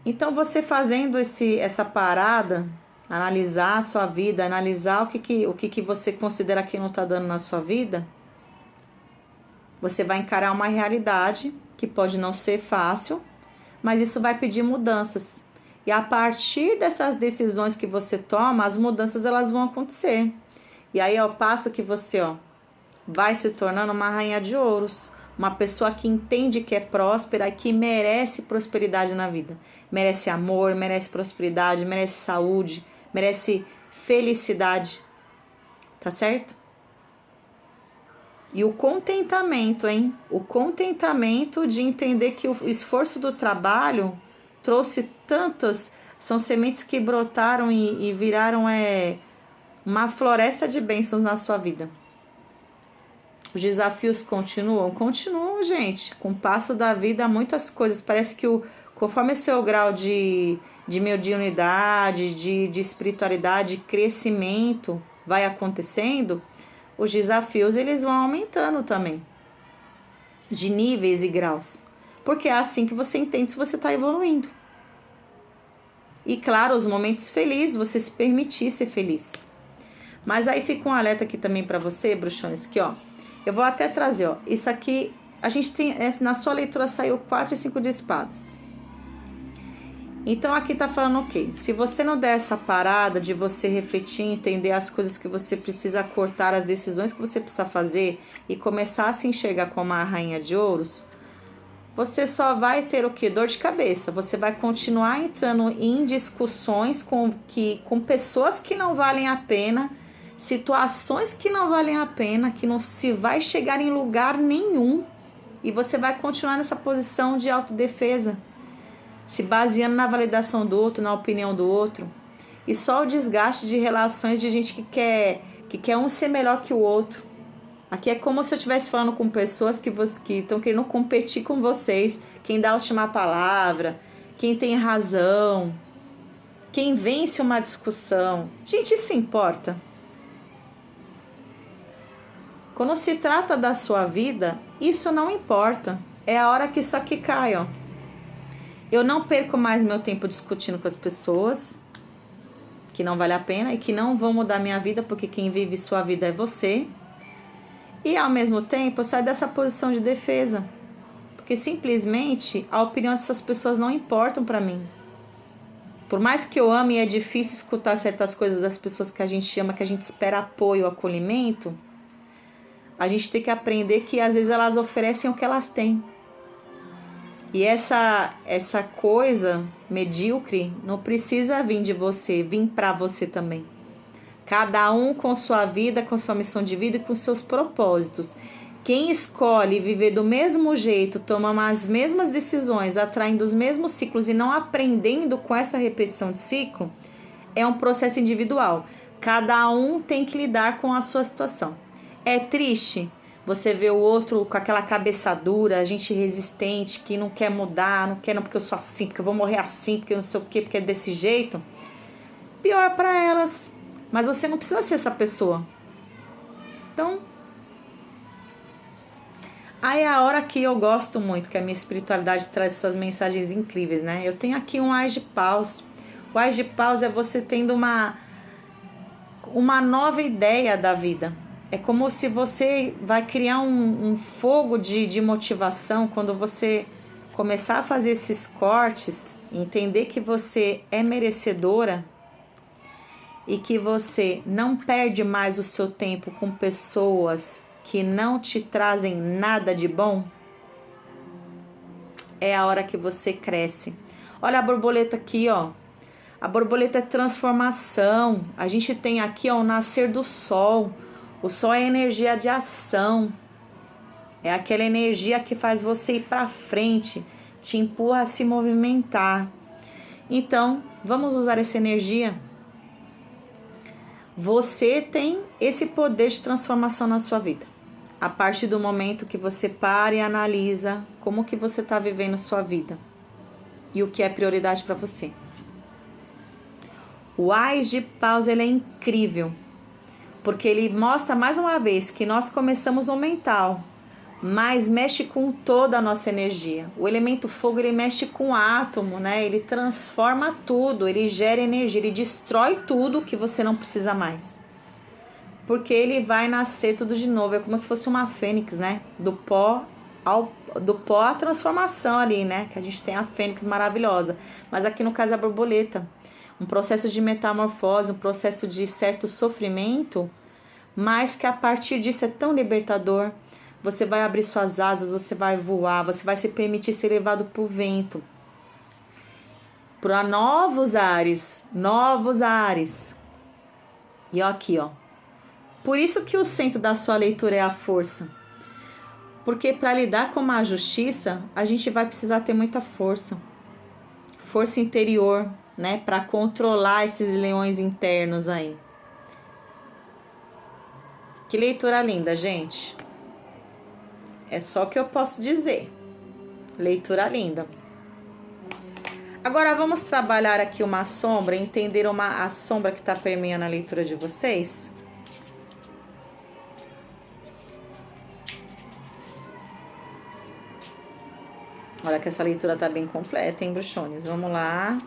Então, você fazendo essa parada, analisar a sua vida, analisar o que você considera que não está dando na sua vida, você vai encarar uma realidade que pode não ser fácil, mas isso vai pedir mudanças. E a partir dessas decisões que você toma, as mudanças elas vão acontecer. E aí é o passo que você vai se tornando uma rainha de ouros. Uma pessoa que entende que é próspera e que merece prosperidade na vida. Merece amor, merece prosperidade, merece saúde, merece felicidade. Tá certo? E o contentamento, hein? O contentamento de entender que o esforço do trabalho trouxe tantas... São sementes que brotaram e viraram uma floresta de bênçãos na sua vida. Os desafios continuam? Continuam, gente. Com o passo da vida, muitas coisas. Parece que conforme o seu grau de mediunidade, de espiritualidade, de crescimento vai acontecendo, os desafios eles vão aumentando também. De níveis e graus. Porque é assim que você entende se você está evoluindo. E claro, os momentos felizes, você se permitir ser feliz. Mas aí fica um alerta aqui também para você, bruxones, que eu vou até trazer, isso aqui, a gente tem, na sua leitura saiu 4 e 5 de espadas. Então aqui tá falando o quê? Se você não der essa parada de você refletir, entender as coisas que você precisa cortar, as decisões que você precisa fazer e começar a se enxergar como a rainha de ouros, você só vai ter o quê? Dor de cabeça. Você vai continuar entrando em discussões com pessoas que não valem a pena, situações que não valem a pena, que não se vai chegar em lugar nenhum, e você vai continuar nessa posição de autodefesa, se baseando na validação do outro, na opinião do outro. E só o desgaste de relações de gente que quer um ser melhor que o outro. Aqui é como se eu estivesse falando com pessoas que estão querendo competir com vocês. Quem dá a última palavra, quem tem razão, quem vence uma discussão. Gente, isso importa? Quando se trata da sua vida, isso não importa. É a hora que isso aqui cai, ó. Eu não perco mais meu tempo discutindo com as pessoas que não vale a pena e que não vão mudar minha vida, porque quem vive sua vida é você. E ao mesmo tempo eu saio dessa posição de defesa, porque simplesmente a opinião dessas pessoas não importam para mim. Por mais que eu ame, é difícil escutar certas coisas das pessoas que a gente ama, que a gente espera apoio, acolhimento. A gente tem que aprender que às vezes elas oferecem o que elas têm. E essa coisa medíocre não precisa vir de você, vir para você também. Cada um com sua vida, com sua missão de vida e com seus propósitos. Quem escolhe viver do mesmo jeito, toma as mesmas decisões, atraindo os mesmos ciclos e não aprendendo com essa repetição de ciclo, é um processo individual. Cada um tem que lidar com a sua situação. É triste você vê o outro com aquela cabeça dura, a gente resistente, que não quer mudar, não quer não porque eu sou assim, porque eu vou morrer assim, porque eu não sei o quê, porque é desse jeito. Pior para elas. Mas você não precisa ser essa pessoa. Então, aí é a hora que eu gosto muito, que a minha espiritualidade traz essas mensagens incríveis, né? Eu tenho aqui um Ás de Paus. O Ás de Paus é você tendo uma nova ideia da vida. É como se você vai criar um fogo de motivação quando você começar a fazer esses cortes, entender que você é merecedora e que você não perde mais o seu tempo com pessoas que não te trazem nada de bom. É a hora que você cresce. Olha a borboleta aqui, ó. A borboleta é transformação. A gente tem aqui, ó, o nascer do sol. O sol é energia de ação. É aquela energia que faz você ir para frente, te empurra a se movimentar. Então, vamos usar essa energia. Você tem esse poder de transformação na sua vida. A partir do momento que você para e analisa como que você está vivendo sua vida e o que é prioridade para você. O Ás de Paus, ele é incrível, porque ele mostra mais uma vez que nós começamos no mental, mas mexe com toda a nossa energia. O elemento fogo, ele mexe com o átomo, né? Ele transforma tudo, ele gera energia, ele destrói tudo que você não precisa mais. Porque ele vai nascer tudo de novo, é como se fosse uma fênix, né? Do pó à transformação ali, né? Que a gente tem a fênix maravilhosa. Mas aqui no caso é a borboleta. Um processo de metamorfose, um processo de certo sofrimento, mas que a partir disso é tão libertador. Você vai abrir suas asas, você vai voar, você vai se permitir ser levado por vento, para novos ares, novos ares. E ó, aqui, ó. Por isso que o centro da sua leitura é a força. Porque para lidar com a justiça, a gente vai precisar ter muita força. Força interior, né? Para controlar esses leões internos aí. Que leitura linda, gente. É só o que eu posso dizer. Leitura linda. Agora vamos trabalhar aqui uma sombra, entender a sombra que está permeando a leitura de vocês. Olha que essa leitura tá bem completa, hein, bruxones? Vamos lá.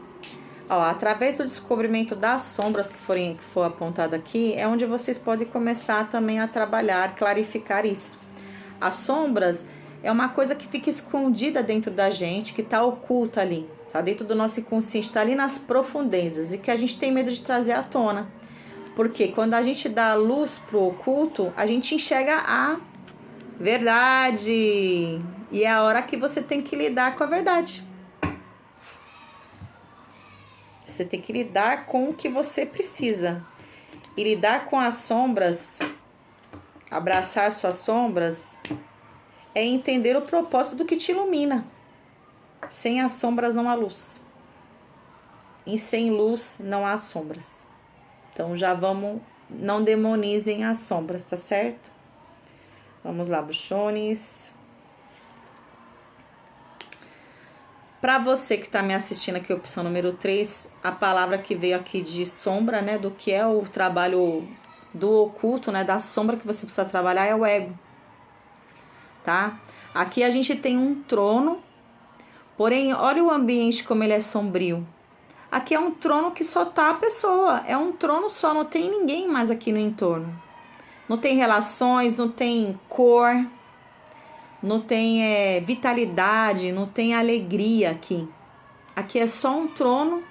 Ó, através do descobrimento das sombras que for apontado aqui, é onde vocês podem começar também a trabalhar, clarificar isso. As sombras é uma coisa que fica escondida dentro da gente, que tá oculta ali. tá dentro do nosso inconsciente, tá ali nas profundezas e que a gente tem medo de trazer à tona. Porque quando a gente dá luz pro oculto, a gente enxerga a verdade. E é a hora que você tem que lidar com a verdade. Você tem que lidar com o que você precisa. E lidar com as sombras, abraçar suas sombras, é entender o propósito do que te ilumina. Sem as sombras não há luz. E sem luz não há sombras. Então já vamos, não demonizem as sombras, tá certo? Vamos lá, bruxones. Para você que tá me assistindo aqui, opção número 3, a palavra que veio aqui de sombra, né, do que é o trabalho do oculto, né, da sombra que você precisa trabalhar é o ego, tá? Aqui a gente tem um trono, porém, olha o ambiente como ele é sombrio. Aqui é um trono que só tá a pessoa, é um trono só, não tem ninguém mais aqui no entorno. Não tem relações, não tem cor, não tem vitalidade, não tem alegria aqui. Aqui é só um trono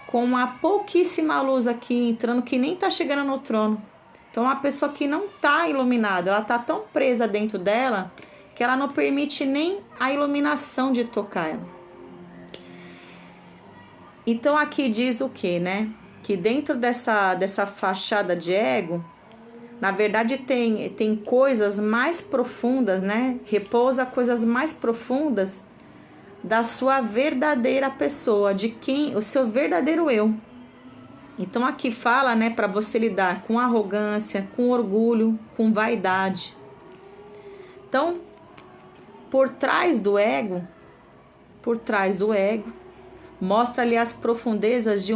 com uma pouquíssima luz aqui entrando que nem tá chegando no trono. Então, a pessoa que não tá iluminada, ela tá tão presa dentro dela que ela não permite nem a iluminação de tocar ela. Então, aqui diz o que, né? Que dentro dessa fachada de ego, na verdade, tem coisas mais profundas, né? Repousa coisas mais profundas da sua verdadeira pessoa, de quem, o seu verdadeiro eu. Então aqui fala, né, para você lidar com arrogância, com orgulho, com vaidade. Então, por trás do ego, mostra ali as profundezas de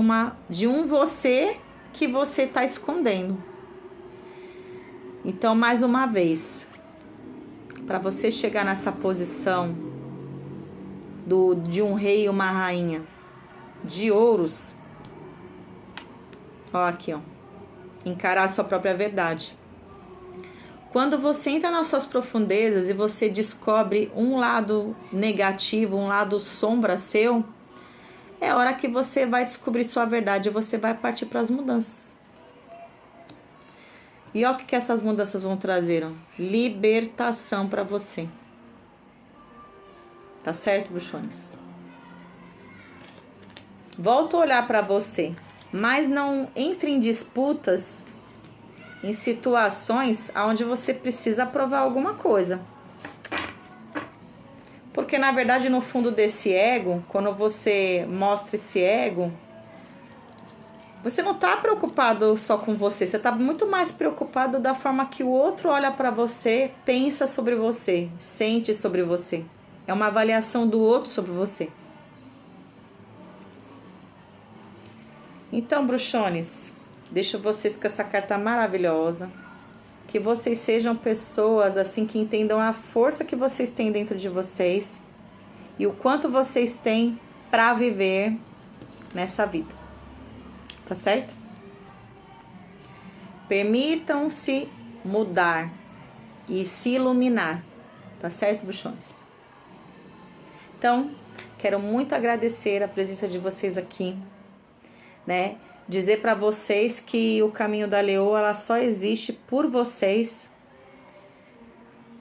um você que você está escondendo. Então, mais uma vez, para você chegar nessa posição de um rei e uma rainha de ouros, ó, aqui, ó, encarar a sua própria verdade. Quando você entra nas suas profundezas e você descobre um lado negativo, um lado sombra seu, é a hora que você vai descobrir sua verdade e você vai partir para as mudanças. E olha o que essas mudanças vão trazer, ó. Libertação para você. Tá certo, bruxones? Volto a olhar para você, mas não entre em disputas, em situações onde você precisa provar alguma coisa. Porque, na verdade, no fundo desse ego, quando você mostra esse ego, você não tá preocupado só com você, você tá muito mais preocupado da forma que o outro olha para você, pensa sobre você, sente sobre você. É uma avaliação do outro sobre você. Então, bruxones, deixo vocês com essa carta maravilhosa. Que vocês sejam pessoas assim que entendam a força que vocês têm dentro de vocês e o quanto vocês têm para viver nessa vida. Tá certo? Permitam-se mudar e se iluminar. Tá certo, bruxones? Então, quero muito agradecer a presença de vocês aqui, né? Dizer para vocês que o caminho da leoa ela só existe por vocês,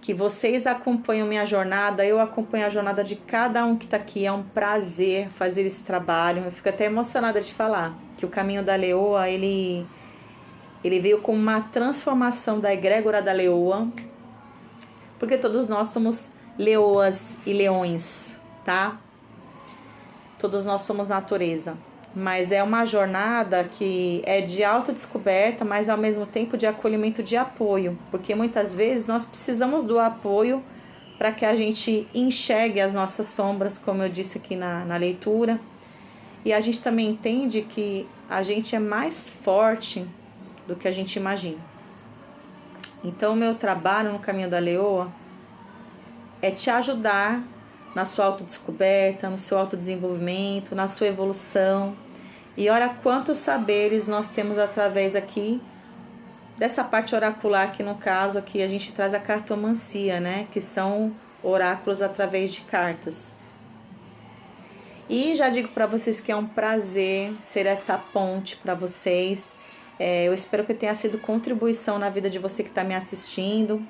que vocês acompanham minha jornada, eu acompanho a jornada de cada um que tá aqui, é um prazer fazer esse trabalho, eu fico até emocionada de falar que o caminho da leoa, ele veio como uma transformação da egrégora da leoa, porque todos nós somos leoas e leões, tá? Todos nós somos natureza. Mas é uma jornada que é de autodescoberta, mas ao mesmo tempo de acolhimento, de apoio. Porque muitas vezes nós precisamos do apoio para que a gente enxergue as nossas sombras, como eu disse aqui na leitura. E a gente também entende que a gente é mais forte do que a gente imagina. Então, o meu trabalho no caminho da leoa é te ajudar na sua autodescoberta, no seu autodesenvolvimento, na sua evolução. E olha quantos saberes nós temos através aqui dessa parte oracular, que no caso aqui a gente traz a cartomancia, né? Que são oráculos através de cartas. E já digo para vocês que é um prazer ser essa ponte para vocês. Eu espero que tenha sido contribuição na vida de você que está me assistindo.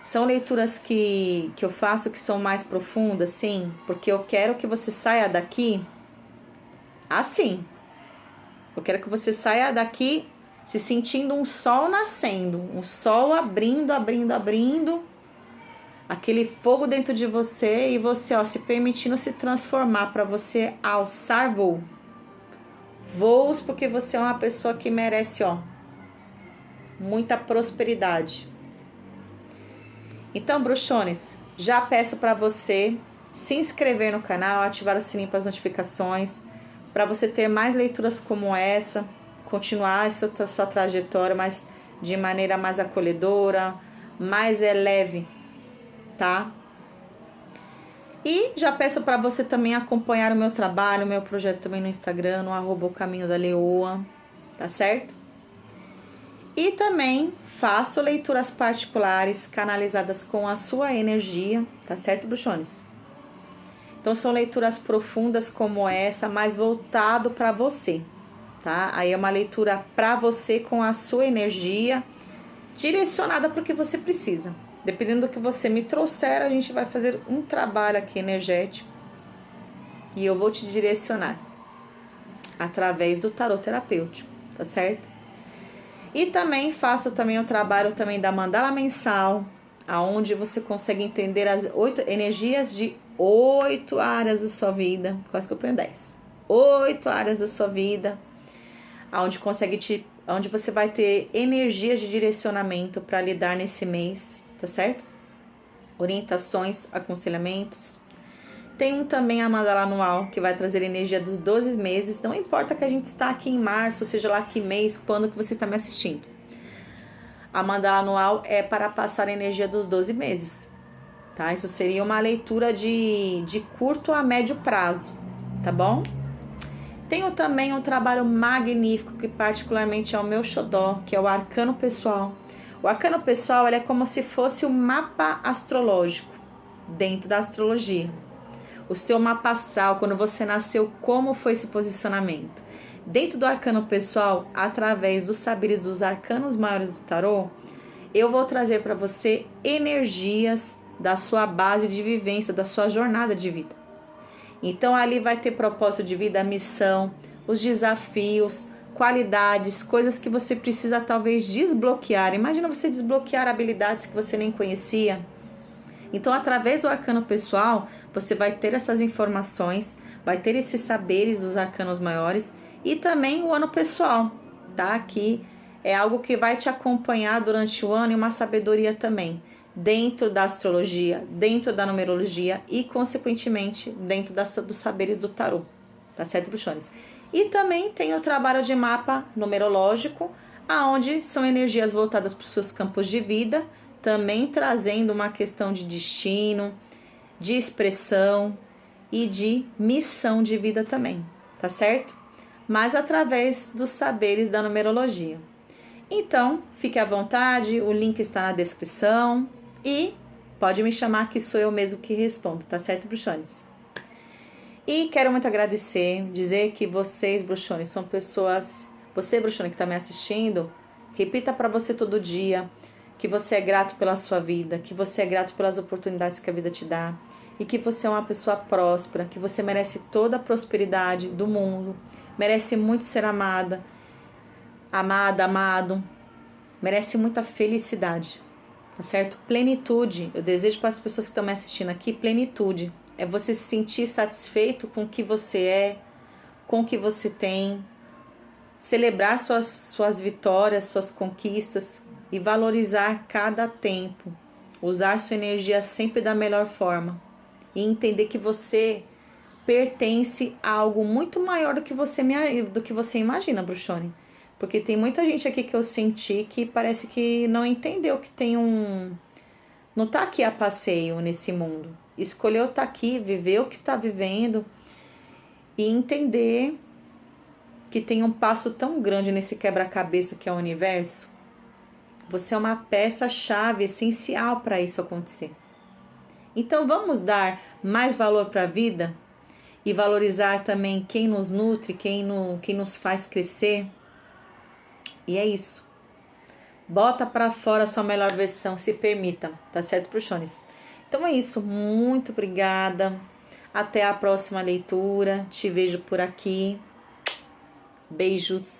São leituras que eu faço que são mais profundas, sim, porque eu quero que você saia daqui assim. Eu quero que você saia daqui se sentindo um sol nascendo, um sol abrindo, aquele fogo dentro de você e você, se permitindo se transformar para você alçar voos, porque você é uma pessoa que merece, muita prosperidade. Então, bruxones, já peço para você se inscrever no canal, ativar o sininho para as notificações, para você ter mais leituras como essa, continuar a sua trajetória, mas de maneira mais acolhedora, mais leve, tá? E já peço para você também acompanhar o meu trabalho, o meu projeto também no Instagram, no @ocaminhodaleoa, tá certo? E também faço leituras particulares canalizadas com a sua energia, tá certo, bruxones? Então são leituras profundas como essa, mas voltado para você, tá? Aí é uma leitura para você com a sua energia, direcionada para o que você precisa. Dependendo do que você me trouxer, a gente vai fazer um trabalho aqui energético e eu vou te direcionar através do tarot terapêutico, tá certo? E também faço também o trabalho também da mandala mensal, aonde você consegue entender as 8 energias de 8 áreas da sua vida. Quase que eu ponho 10. 8 áreas da sua vida, onde você vai ter energias de direcionamento para lidar nesse mês, tá certo? Orientações, aconselhamentos. Tem também a mandala anual, que vai trazer energia dos 12 meses. Não importa que a gente está aqui em março, seja lá que mês, quando que você está me assistindo. A mandala anual é para passar a energia dos 12 meses, tá? Isso seria uma leitura de curto a médio prazo, tá bom? Tenho também um trabalho magnífico, que particularmente é o meu xodó, que é o arcano pessoal. O arcano pessoal, ele é como se fosse um mapa astrológico dentro da astrologia. O seu mapa astral, quando você nasceu, como foi esse posicionamento. Dentro do arcano pessoal, através dos saberes dos arcanos maiores do tarô, eu vou trazer para você energias da sua base de vivência, da sua jornada de vida. Então ali vai ter propósito de vida, missão, os desafios, qualidades, coisas que você precisa talvez desbloquear. Imagina você desbloquear habilidades que você nem conhecia. Então, através do arcano pessoal, você vai ter essas informações, vai ter esses saberes dos arcanos maiores e também o ano pessoal, tá? Que é algo que vai te acompanhar durante o ano e uma sabedoria também, dentro da astrologia, dentro da numerologia e, consequentemente, dentro dos saberes do tarô, tá certo, bruxones? E também tem o trabalho de mapa numerológico, aonde são energias voltadas para os seus campos de vida, também trazendo uma questão de destino, de expressão e de missão de vida também, tá certo? Mas através dos saberes da numerologia. Então, fique à vontade, o link está na descrição e pode me chamar que sou eu mesmo que respondo, tá certo, bruxones? E quero muito agradecer, dizer que vocês, bruxones, são pessoas... Você, bruxone, que está me assistindo, repita para você todo dia que você é grato pela sua vida, que você é grato pelas oportunidades que a vida te dá e que você é uma pessoa próspera, que você merece toda a prosperidade do mundo, merece muito ser amada, amado, merece muita felicidade, tá certo? Plenitude, eu desejo para as pessoas que estão me assistindo aqui, plenitude, é você se sentir satisfeito com o que você é, com o que você tem, celebrar suas vitórias, suas conquistas e valorizar cada tempo, usar sua energia sempre da melhor forma e entender que você pertence a algo muito maior do que você imagina, bruxone. Porque tem muita gente aqui que eu senti que parece que não entendeu que não tá aqui a passeio nesse mundo. Escolheu estar aqui, viver o que está vivendo e entender que tem um passo tão grande nesse quebra-cabeça que é o universo. Você é uma peça-chave essencial para isso acontecer. Então vamos dar mais valor para a vida e valorizar também quem nos nutre, quem nos faz crescer. E é isso. Bota pra fora a sua melhor versão, se permita, tá certo, Bruxones? Então é isso, muito obrigada. Até a próxima leitura. Te vejo por aqui. Beijos.